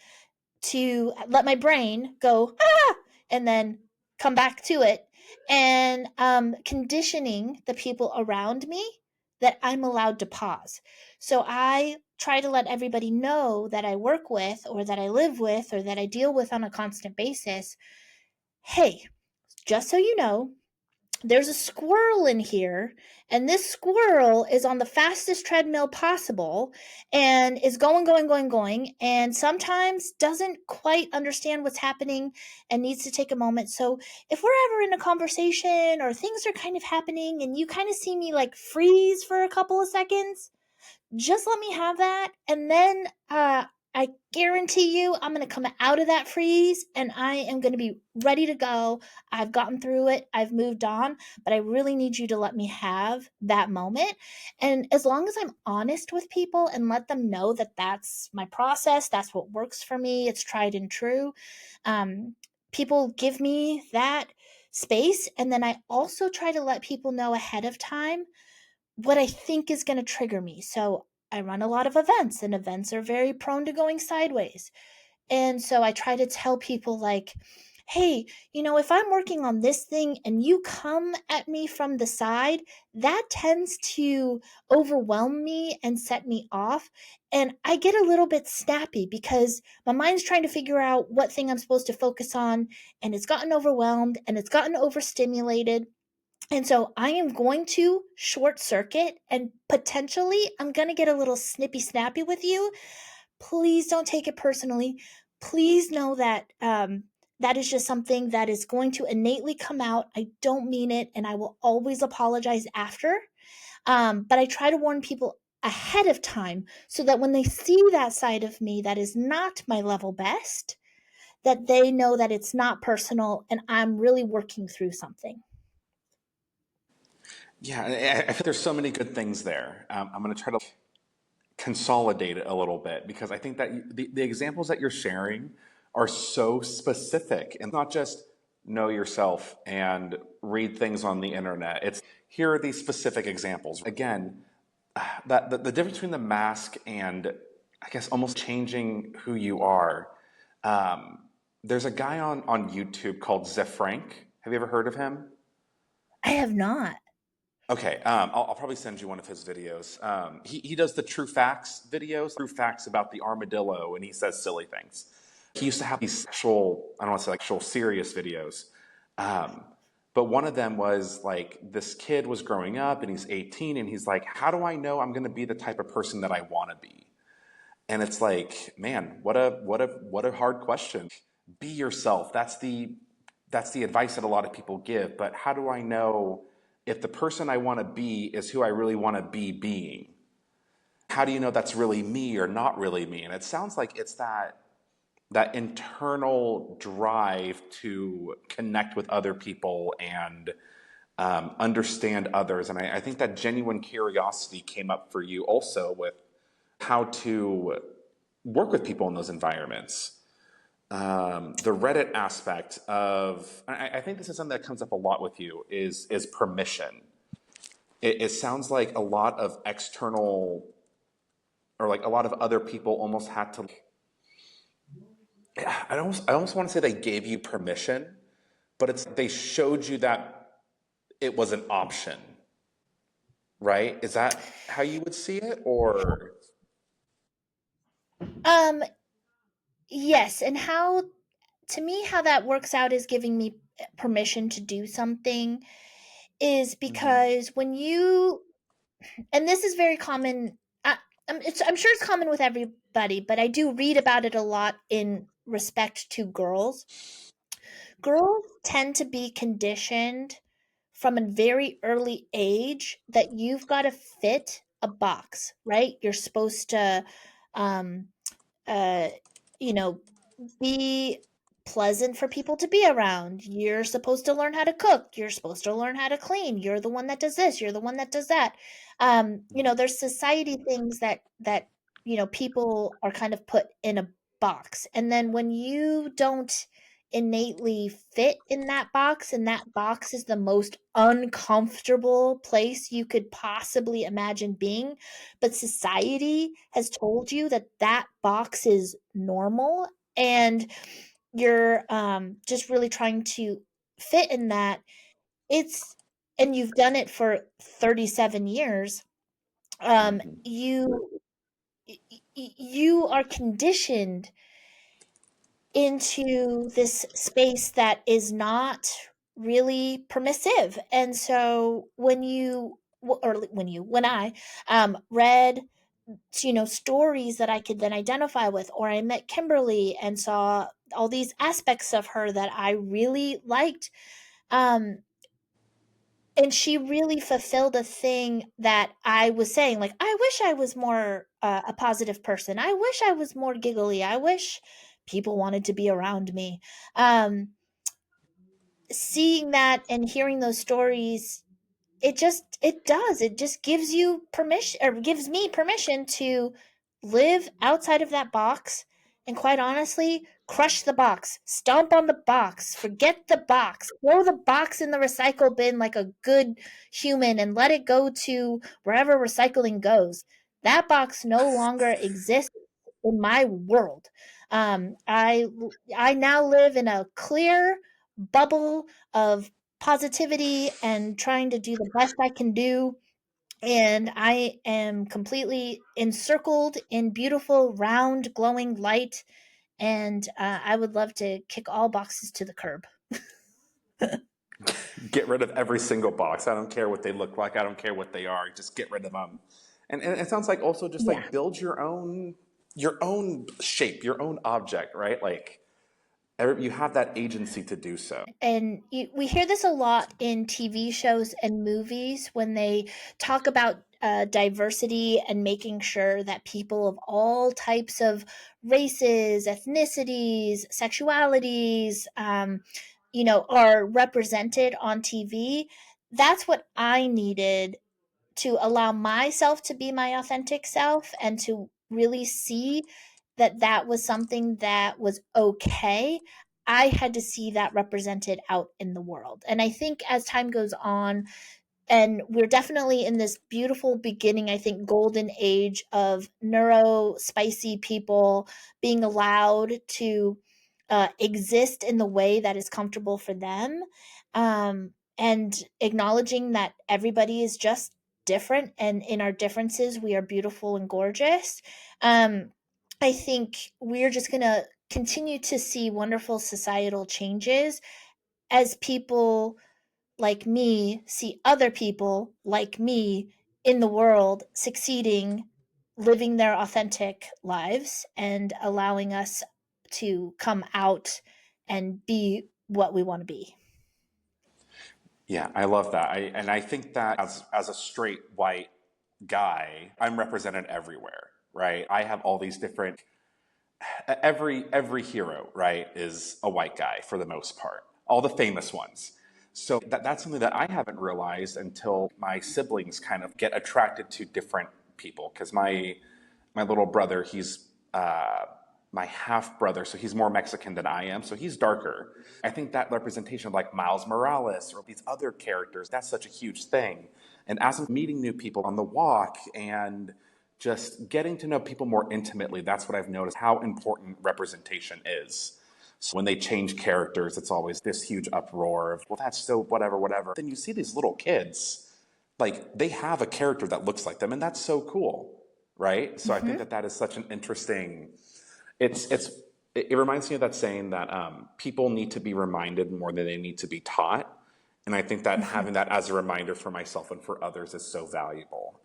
to let my brain go, and then come back to it, and conditioning the people around me that I'm allowed to pause. So I try to let everybody know that I work with or that I live with or that I deal with on a constant basis, hey, just so you know, there's a squirrel in here, and this squirrel is on the fastest treadmill possible and is going, and sometimes doesn't quite understand what's happening and needs to take a moment. So if we're ever in a conversation or things are kind of happening and you kind of see me like freeze for a couple of seconds, just let me have that, and then I guarantee you I'm going to come out of that freeze and I am going to be ready to go. I've gotten through it, I've moved on, but I really need you to let me have that moment. And as long as I'm honest with people and let them know that that's my process, that's what works for me, it's tried and true, people give me that space. And then I also try to let people know ahead of time what I think is going to trigger me. So I run a lot of events, and events are very prone to going sideways. And so I try to tell people, like, hey, if I'm working on this thing and you come at me from the side, that tends to overwhelm me and set me off. And I get a little bit snappy because my mind's trying to figure out what thing I'm supposed to focus on. And it's gotten overwhelmed and it's gotten overstimulated. And so I am going to short circuit and potentially I'm going to get a little snippy snappy with you. Please don't take it personally. Please know that that is just something that is going to innately come out. I don't mean it, and I will always apologize after. But I try to warn people ahead of time so that when they see that side of me that is not my level best, that they know that it's not personal and I'm really working through something. Yeah, I think there's so many good things there. I'm going to try to consolidate it a little bit because I think that the examples that you're sharing are so specific and not just know yourself and read things on the internet. It's here are these specific examples. Again, that the difference between the mask and I guess almost changing who you are. Um, there's a guy on YouTube called Zefrank. Have you ever heard of him? I have not. Okay, I'll probably send you one of his videos. He does the true facts videos, true facts about the armadillo, and he says silly things. He used to have these actual, I don't want to say like actual serious videos. Um, but one of them was like this kid was growing up and he's 18 and he's like, how do I know I'm going to be the type of person that I want to be? And it's like, man, what a hard question. Be yourself. That's the advice that a lot of people give. But how do I know if the person I want to be is who I really want to be being? How do you know that's really me or not really me? And it sounds like it's that internal drive to connect with other people and understand others. And I think that genuine curiosity came up for you also with how to work with people in those environments. The Reddit aspect of, I think this is something that comes up a lot with you, is permission. It sounds like a lot of external, or like a lot of other people almost had to I almost want to say they gave you permission, but it's they showed you that it was an option, right? Is that how you would see it, or? Um, yes, and how to me how that works out is giving me permission to do something is Mhm. because when you and this is very common. I'm sure it's common with everybody, but I do read about it a lot in respect to girls. Girls tend to be conditioned from a very early age that you've got to fit a box, right? You're supposed to, um, uh, you know, be pleasant for people to be around. You're supposed to learn how to cook. You're supposed to learn how to clean. You're the one that does this. You're the one that does that. There's society things that people are kind of put in a box. And then when you don't innately fit in that box, and that box is the most uncomfortable place you could possibly imagine being, but society has told you that that box is normal, and you're just really trying to fit in that. It's and you've done it for 37 years. um Mhm. you you are conditioned into this space that is not really permissive. And so when I read stories that I could then identify with, or I met Kimberly and saw all these aspects of her that I really liked. Um, and she really fulfilled a thing that I was saying, like, I wish I was more a positive person. I wish I was more giggly. I wish people wanted to be around me. Um, Seeing that and hearing those stories, it just gives you permission, or gives me permission to live outside of that box, and quite honestly crush the box, stomp on the box, forget the box, throw the box in the recycle bin like a good human, and let it go to wherever recycling goes. That box no longer exists in my world. I now live in a clear bubble of positivity and trying to do the best I can do. And I am completely encircled in beautiful, round, glowing light. And I would love to kick all boxes to the curb. Get rid of every single box. I don't care what they look like. I don't care what they are. Just get rid of them. And it sounds like also just Yeah. like build your own shape, your own object, right? Like you have that agency to do so. And we hear this a lot in TV shows and movies when they talk about diversity and making sure that people of all types of races, ethnicities, sexualities, are represented on TV. That's what I needed to allow myself to be my authentic self, and to really see that that was something that was okay. I had to see that represented out in the world. And I think as time goes on, and we're definitely in this beautiful beginning, I think, golden age of neuro spicy people being allowed to exist in the way that is comfortable for them, and acknowledging that everybody is just different, and in our differences we are beautiful and gorgeous. I think we're just going to continue to see wonderful societal changes as people like me see other people like me in the world succeeding, living their authentic lives, and allowing us to come out and be what we want to be. Yeah, I love that. And I think that as a straight white guy, I'm represented everywhere, right? I have all these different every hero, right, is a white guy for the most part. All the famous ones. So that's something that I haven't realized until my siblings kind of get attracted to different people. Because my little brother, he's my half brother, so he's more Mexican than I am, so he's darker. I think that representation of like Miles Morales or these other characters, that's such a huge thing. And as I'm meeting new people on the walk and just getting to know people more intimately, that's what I've noticed how important representation is. So when they change characters, it's always this huge uproar of, well, that's so whatever, whatever. Then you see these little kids, like they have a character that looks like them, and that's so cool, right? So I think Mm-hmm. that that is such an interesting. It's it reminds me of that saying that people need to be reminded more than they need to be taught, and I think that Mm-hmm. having that as a reminder for myself and for others is so valuable.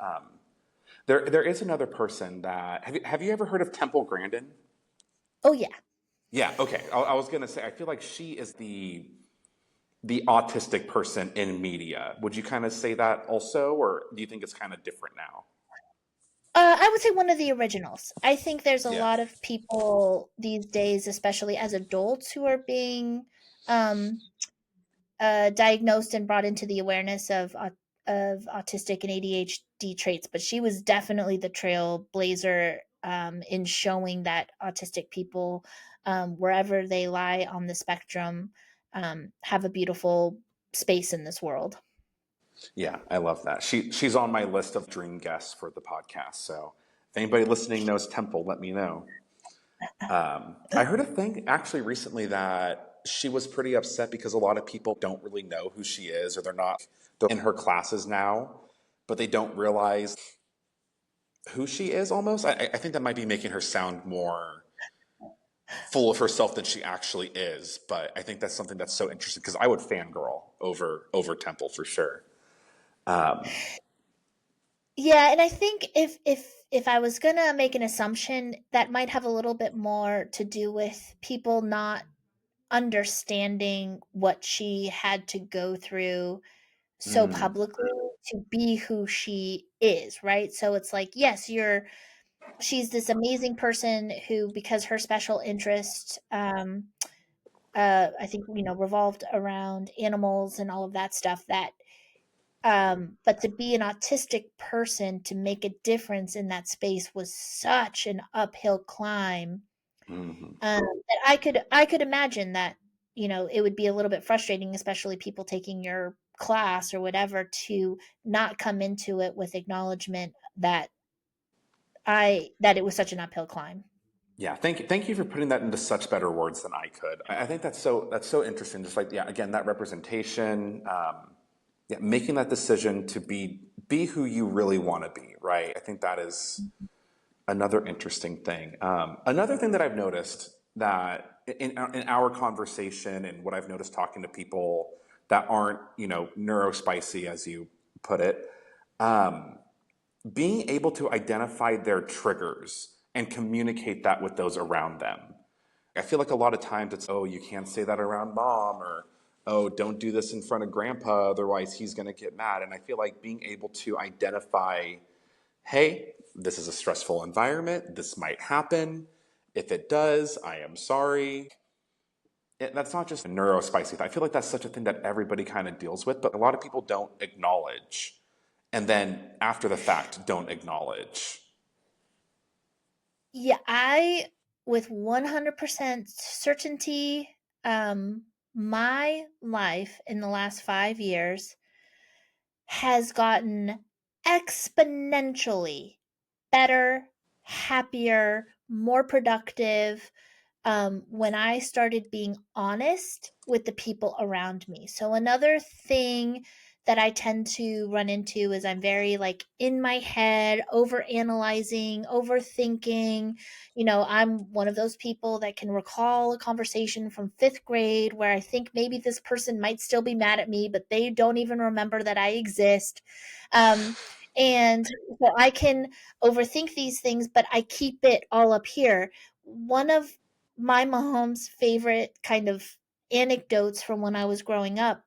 There is another person that have you ever heard of Temple Grandin? Oh yeah. Yeah, okay. I was gonna say I feel like she is the autistic person in media. Would you kind of say that also, or do you think it's kind of different now? I would say one of the originals. I think there's a Yeah. lot of people these days, especially as adults, who are being um, diagnosed and brought into the awareness of autistic and ADHD traits. But she was definitely the trailblazer in showing that autistic people, wherever they lie on the spectrum, have a beautiful space in this world. Yeah, I love that. She's on my list of dream guests for the podcast. So if anybody listening knows Temple, let me know. I heard a thing actually recently that she was pretty upset because a lot of people don't really know who she is, or they're in her classes now, but they don't realize who she is almost. I think that might be making her sound more full of herself than she actually is. But I think that's something that's so interesting because I would fangirl over Temple for sure. Yeah, and I think if I was gonna make an assumption, that might have a little bit more to do with people not understanding what she had to go through so Mm, publicly to be who she is, right? So it's like, yes, she's this amazing person who, because her special interest, I think, revolved around animals and all of that stuff, that but to be an autistic person to make a difference in that space was such an uphill climb. mhm. That I could imagine that, it would be a little bit frustrating, especially people taking your class or whatever, to not come into it with acknowledgement that it was such an uphill climb. Yeah, thank you for putting that into such better words than I could. I think that's so interesting. Just like yeah, again, that representation, yeah, making that decision to be who you really want to be, right? I think that is another interesting thing. Another thing that I've noticed that in our conversation and what I've noticed talking to people that aren't neurospicy as you put it, being able to identify their triggers and communicate that with those around them. I feel like a lot of times it's, oh, you can't say that around mom, or, oh, don't do this in front of grandpa, otherwise he's going to get mad. And I feel like being able to identify, hey, this is a stressful environment, this might happen. If it does, I am sorry. That's not just a neurospicy thing. I feel like that's such a thing that everybody kind of deals with, but a lot of people don't acknowledge. And then after the fact, don't acknowledge. Yeah, I with 100% certainty, my life in the last 5 years has gotten exponentially better, happier, more productive, when I started being honest with the people around me. So another thing that I tend to run into is I'm very like in my head, over analyzing, overthinking. I'm one of those people that can recall a conversation from fifth grade where I think maybe this person might still be mad at me, but they don't even remember that I exist. Um, and so I can overthink these things, but I keep it all up here. One of my mom's favorite kind of anecdotes from when I was growing up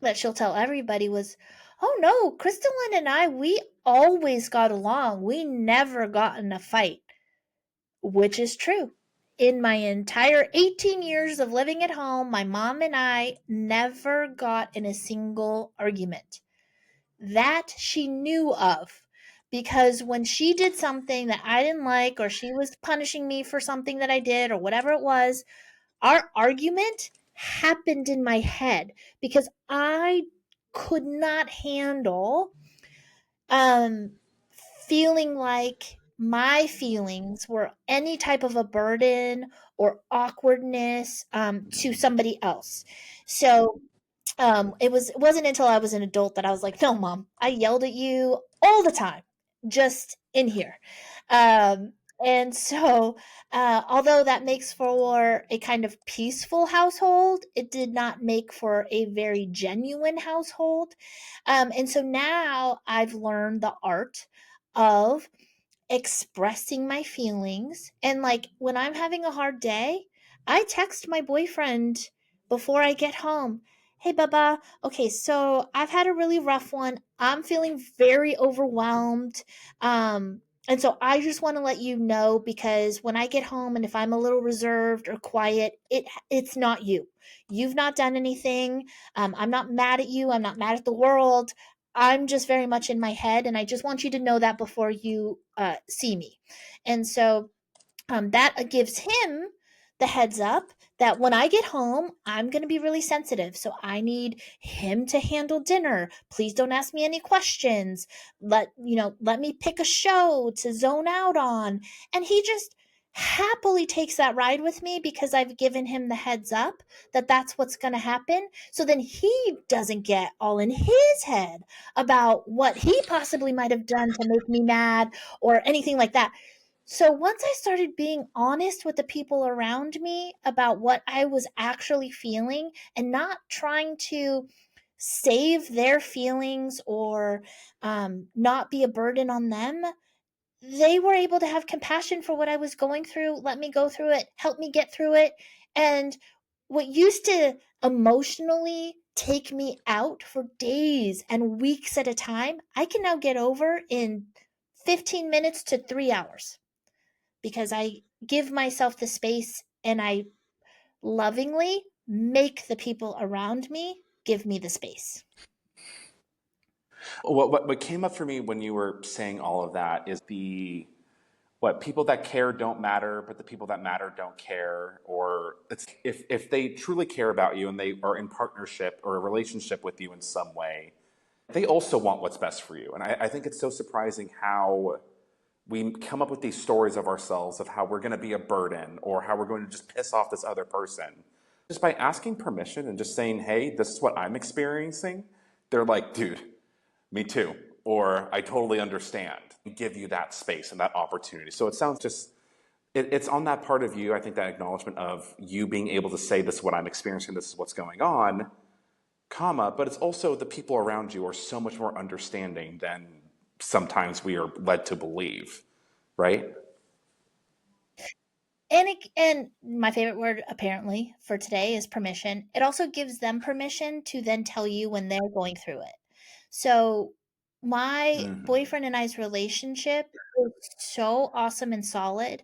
that she'll tell everybody was, "Oh no, Krystlyn and I, we always got along. We never got in a fight," which is true. In my entire 18 years of living at home, my mom and I never got in a single argument. That she knew of. Because when she did something that I didn't like, or she was punishing me for something that I did, or whatever it was, our argument happened in my head because I could not handle um feeling like my feelings were any type of a burden or awkwardness to somebody else. So it wasn't until I was an adult that I was like, no, mom, I yelled at you all the time, just in here. Um, and so, although that makes for a kind of peaceful household, it did not make for a very genuine household. And so now I've learned the art of expressing my feelings. And like when I'm having a hard day, I text my boyfriend before I get home. Hey, Baba. Okay, so I've had a really rough one. I'm feeling very overwhelmed. And so I just want to let you know because when I get home and if I'm a little reserved or quiet, it's not you. You've not done anything. I'm not mad at you. I'm not mad at the world. I'm just very much in my head, and I just want you to know that before you see me. And so that gives him the heads up that when I get home, I'm going to be really sensitive. So I need him to handle dinner. Please don't ask me any questions. Let me pick a show to zone out on. And he just happily takes that ride with me because I've given him the heads up that that's what's going to happen. So then he doesn't get all in his head about what he possibly might have done to make me mad or anything like that. So once I started being honest with the people around me about what I was actually feeling and not trying to save their feelings or not be a burden on them, they were able to have compassion for what I was going through, let me go through it, help me get through it. And what used to emotionally take me out for days and weeks at a time, I can now get over in 15 minutes to 3 hours because I give myself the space and I lovingly make the people around me give me the space. What came up for me when you were saying all of that is what people that care don't matter, but the people that matter don't care. Or it's if they truly care about you and they are in partnership or a relationship with you in some way, they also want what's best for you. And I think it's so surprising how we come up with these stories of ourselves of how we're going to be a burden or how we're going to just piss off this other person. Just by asking permission and just saying, hey, this is what I'm experiencing, they're like, dude, me too. Or I totally understand. Give you that space and that opportunity. So it sounds just, it's on that part of you, I think that acknowledgement of you being able to say, this is what I'm experiencing, this is what's going on, comma, but it's also the people around you are so much more understanding than sometimes we are led to believe, right? And my favorite word apparently for today is permission. It also gives them permission to then tell you when they're going through it. So my Mm-hmm. boyfriend and I's relationship is so awesome and solid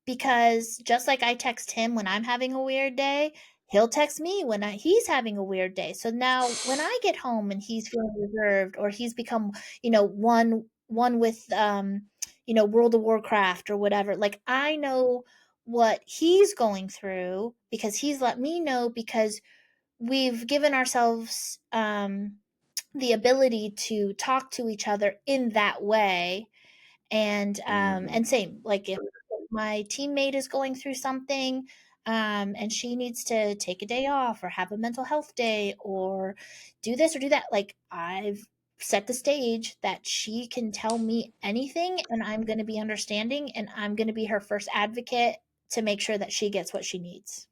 because just like I text him when I'm having a weird day, he'll text me when he's having a weird day. So now when I get home and he's feeling reserved or he's become, one with World of Warcraft or whatever, like I know what he's going through because he's let me know because we've given ourselves the ability to talk to each other in that way. Mm-hmm. And same, like if my teammate is going through something, and she needs to take a day off or have a mental health day or do this or do that, like I've set the stage that she can tell me anything and I'm going to be understanding and I'm going to be her first advocate to make sure that she gets what she needs.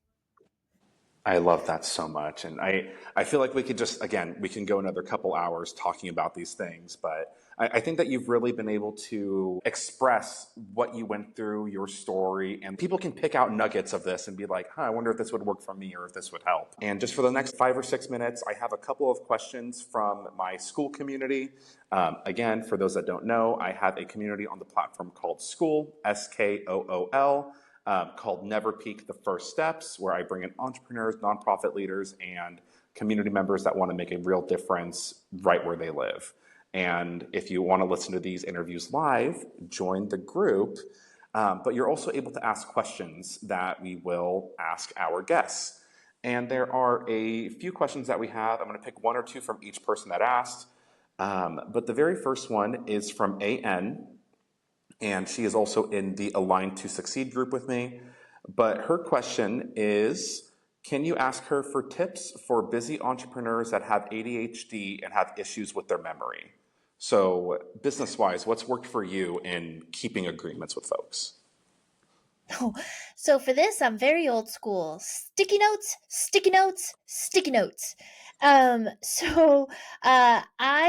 I love that so much. And I feel like we could just, again, we can go another couple hours talking about these things, but I think that you've really been able to express what you went through, your story, and people can pick out nuggets of this and be like, huh, I wonder if this would work for me or if this would help. And just for the next 5 or 6 minutes, I have a couple of questions from my Skool community. Again, for those that don't know, I have a community on the platform called Skool, Skool, called Never Peak the First Steps, where I bring in entrepreneurs, nonprofit leaders, and community members that want to make a real difference right where they live. And if you want to listen to these interviews live, join the group. But you're also able to ask questions that we will ask our guests. And there are a few questions that we have. I'm going to pick one or two from each person that asked. But the very first one is from AN, and she is also in the Aligned to Succeed group with me. But her question is, can you ask her for tips for busy entrepreneurs that have ADHD and have issues with their memory? So, business wise, what's worked for you in keeping agreements with folks? Oh, so for this, I'm very old school. Sticky notes, sticky notes, sticky notes. I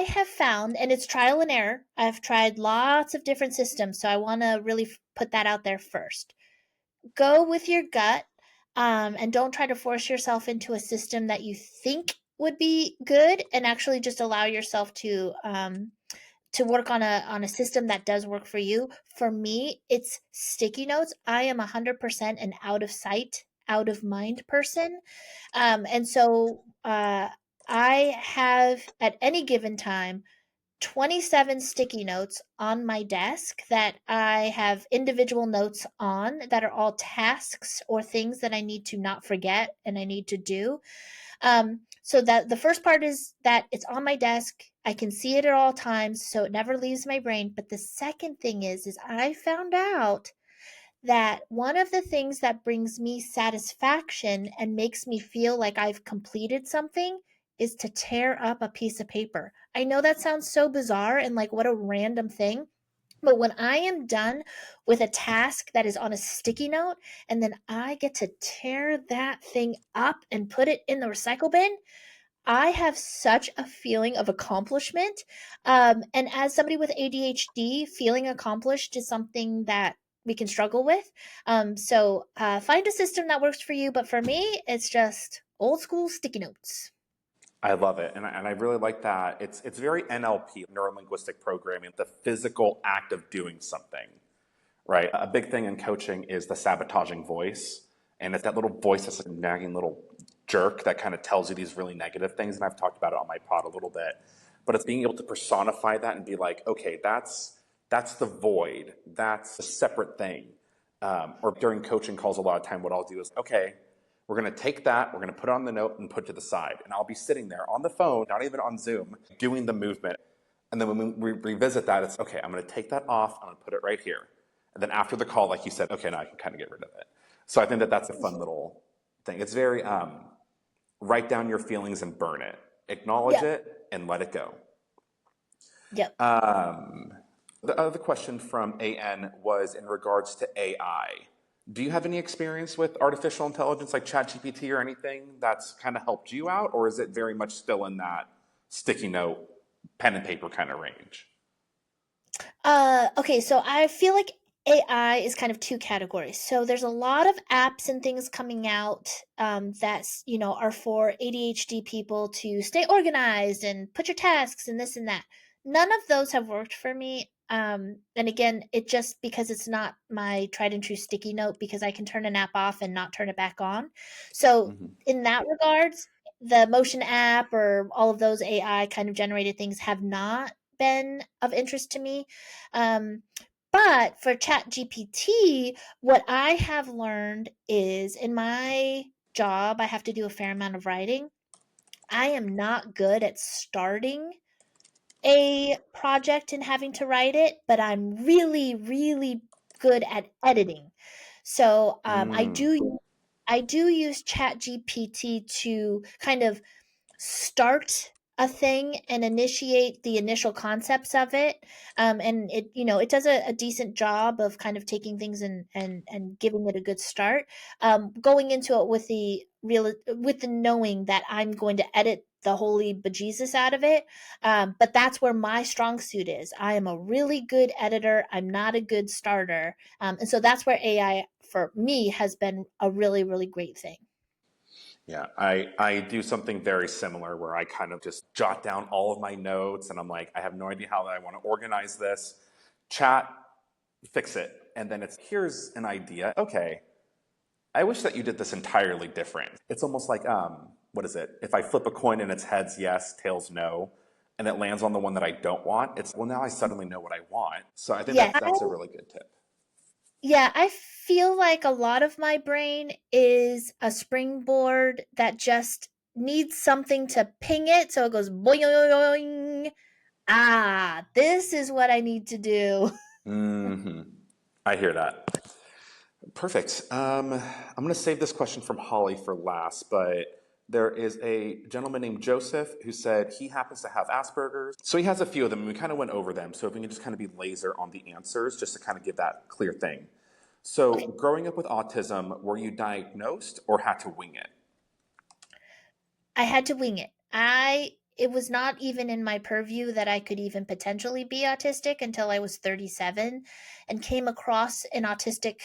have found, and it's trial and error. I've tried lots of different systems, so I want to really put that out there first. Go with your gut, and don't try to force yourself into a system that you think would be good, and actually just allow yourself to work on a system that does work for you. For me, it's sticky notes. I am 100% an out of sight, out of mind person. I have at any given time 27 sticky notes on my desk that I have individual notes on that are all tasks or things that I need to not forget and I need to do. So that the first part is that it's on my desk. I can see it at all times, so it never leaves my brain. But the second thing is I found out that one of the things that brings me satisfaction and makes me feel like I've completed something is to tear up a piece of paper. I know that sounds so bizarre and like what a random thing, but when I am done with a task that is on a sticky note and then I get to tear that thing up and put it in the recycle bin, I have such a feeling of accomplishment. And as somebody with ADHD, feeling accomplished is something that we can struggle with. Find a system that works for you. But for me, it's just old school sticky notes. I love it, and I really like that. It's very NLP, neuro linguistic programming, the physical act of doing something, right? A big thing in coaching is the sabotaging voice, and it's that little voice that's a nagging little jerk that kind of tells you these really negative things. And I've talked about it on my pod a little bit, but it's being able to personify that and be like, okay, that's the void, that's a separate thing. Or during coaching calls, a lot of time, what I'll do is, okay, we're going to take that, we're going to put it on the note and put it to the side. And I'll be sitting there on the phone, not even on Zoom, doing the movement. And then when we revisit that, it's okay, I'm going to take that off, I'm going to put it right here. And then after the call, like you said, okay, now I can kind of get rid of it. So I think that that's a fun little thing. It's very write down your feelings and burn it, acknowledge Yeah. it, and let it go. Yep. The other question from AN was in regards to AI. Do you have any experience with artificial intelligence like ChatGPT or anything that's kind of helped you out, or is it very much still in that sticky note, pen and paper kind of range? Okay, so I feel like AI is kind of two categories. So there's a lot of apps and things coming out that's, are for ADHD people to stay organized and put your tasks and this and that. None of those have worked for me. And again, it just because it's not my tried and true sticky note because I can turn an app off and not turn it back on. So Mm-hmm. in that regards, the Motion app or all of those AI kind of generated things have not been of interest to me. Um, but for Chat GPT, what I have learned is in my job, I have to do a fair amount of writing. I am not good at starting a project and having to write it, but I'm really, really good at editing. So Mm. I do use Chat GPT to kind of start a thing and initiate the initial concepts of it, and it does a decent job of kind of taking things and giving it a good start, going into it with the knowing that I'm going to edit the holy bejesus out of it, but that's where my strong suit is. I am a really good editor. I'm not a good starter, and so that's where AI for me has been a really, really great thing. Yeah, I do something very similar where I kind of just jot down all of my notes and I'm like, I have no idea how I want to organize this. Chat, fix it. And then it's, here's an idea. Okay, I wish that you did this entirely different. It's almost like, what is it? If I flip a coin and it's heads yes, tails no, and it lands on the one that I don't want, it's, well, now I suddenly know what I want. So I think Yeah, that's a really good tip. Yeah, I feel like a lot of my brain is a springboard that just needs something to ping it so it goes boing. Ah, this is what I need to do. I hear that. Perfect. I'm going to save this question from Holly for last, but there is a gentleman named Joseph who said he happens to have Asperger's. So he has a few of them, and we kind of went over them. So if we can just kind of be laser on the answers, just to kind of give that clear thing. So Okay. growing up with autism, were you diagnosed or had to wing it? I had to wing it. It was not even in my purview that I could even potentially be autistic until I was 37 and came across an autistic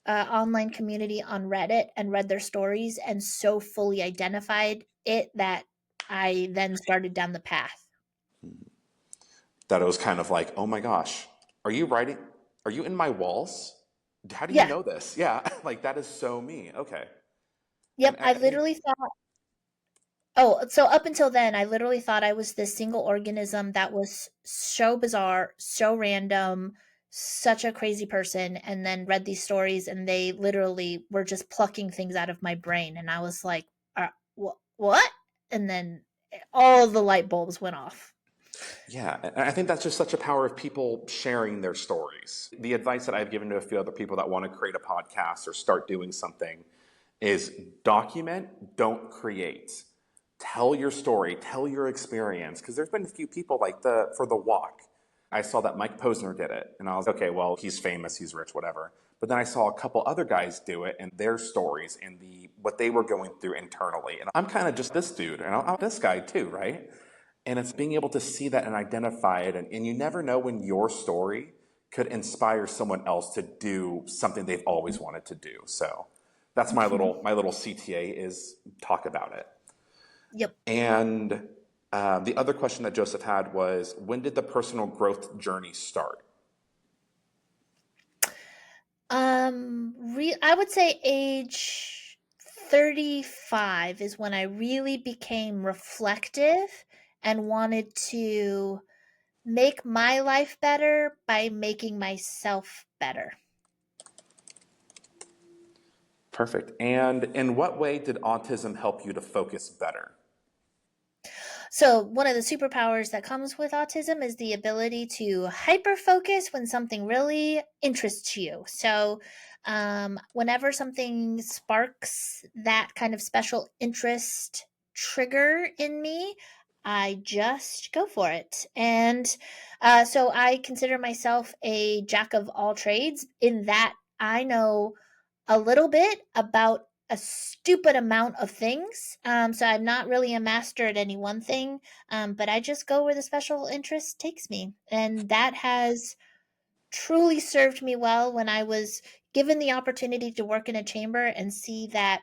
online community on Reddit and read their stories and so fully identified it that I then started down the path. That it was kind of like, oh my gosh, are you writing? Are you in my walls? How do you Yeah. know this? Yeah, like that is so me. Okay. And Yep. I I think, literally thought, oh, so up until then, I literally thought I was this single organism that was so bizarre, so random, such a crazy person, and then read these stories, and they literally were just plucking things out of my brain, and I was like, What?" And then all the light bulbs went off. yeah, and I think that's just such a power of people sharing their stories. The advice that I've given to a few other people that want to create a podcast or start doing something is document, don't create. Tell your story, tell your experience, because there's been a few people like the for the walk. I saw that Mike Posner did it, and I was okay. Well, he's famous, he's rich, whatever. But then I saw a couple other guys do it, and their stories and the what they were going through internally. And I'm kind of just this dude, and I'm this guy too, right? And it's being able to see that and identify it, and you never know when your story could inspire someone else to do something they've always wanted to do. So that's Mhm. my little CTA is talk about it. Yep. And the other question that Joseph had was, when did the personal growth journey start? I would say age 35 is when I really became reflective and wanted to make my life better by making myself better. Perfect. And in what way did autism help you to focus better? So, one of the superpowers that comes with autism is the ability to hyper focus when something really interests you. So, whenever something sparks that kind of special interest trigger in me, I just go for it. And so, I consider myself a jack of all trades in that I know a little bit about a stupid amount of things. So I'm not really a master at any one thing, but I just go where the special interest takes me. And that has truly served me well when I was given the opportunity to work in a chamber and see that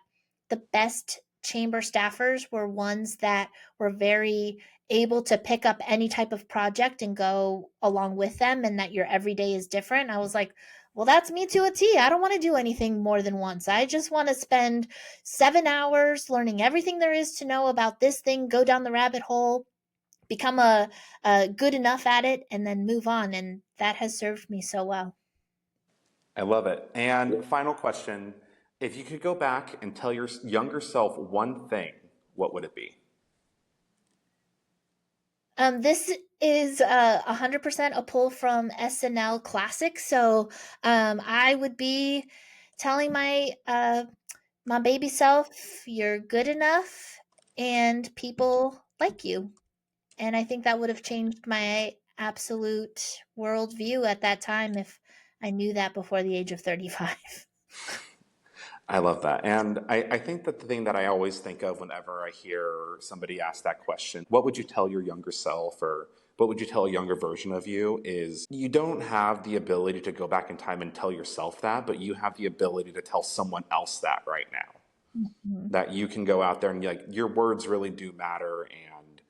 the best chamber staffers were ones that were very able to pick up any type of project and go along with them, and that your everyday is different. I was like, well, that's me to a T. I don't want to do anything more than once. I just want to spend 7 hours learning everything there is to know about this thing, go down the rabbit hole, become a good enough at it, and then move on. And that has served me so well. I love it. And final question, if you could go back and tell your younger self one thing, what would it be? This is 100% a pull from SNL classic. So I would be telling my baby self, "You're good enough, and people like you." And I think that would have changed my absolute worldview at that time if I knew that before the age of 35. I love that. And I think that the thing that I always think of whenever I hear somebody ask that question, what would you tell your younger self or what would you tell a younger version of you is you don't have the ability to go back in time and tell yourself that, but you have the ability to tell someone else that right now. Mhm. That you can go out there and like your words really do matter and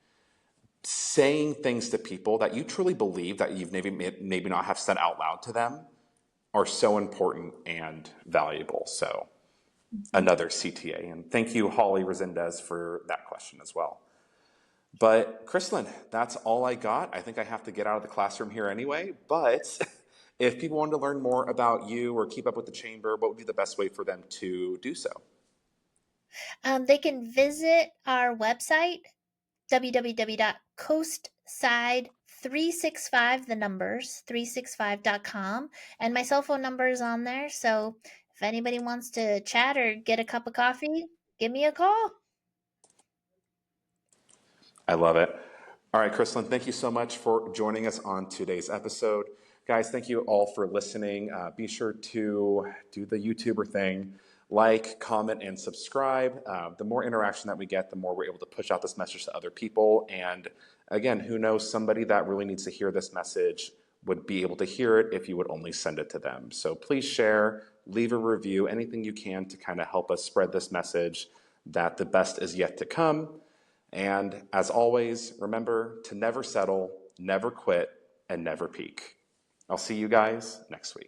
saying things to people that you truly believe that you've maybe not have said out loud to them are so important and valuable. So Mhm. another CTA. And thank you, Holly Resendez, for that question as well. But Krystlyn, that's all I got. I think I have to get out of the classroom here anyway. But if people wanted to learn more about you or keep up with the chamber, what would be the best way for them to do so? They can visit our website, www.coastsidefm.com. 365, the numbers, 365.com. And my cell phone number is on there. So if anybody wants to chat or get a cup of coffee, give me a call. I love it. All right, Krystlyn, thank you so much for joining us on today's episode. Guys, thank you all for listening. Be sure to do the YouTuber thing, like, comment, and subscribe. The more interaction that we get, the more we're able to push out this message to other people. And again, who knows, somebody that really needs to hear this message would be able to hear it if you would only send it to them. So please share, leave a review, anything you can to kind of help us spread this message that the best is yet to come. And as always, remember to never settle, never quit, and never peak. I'll see you guys next week.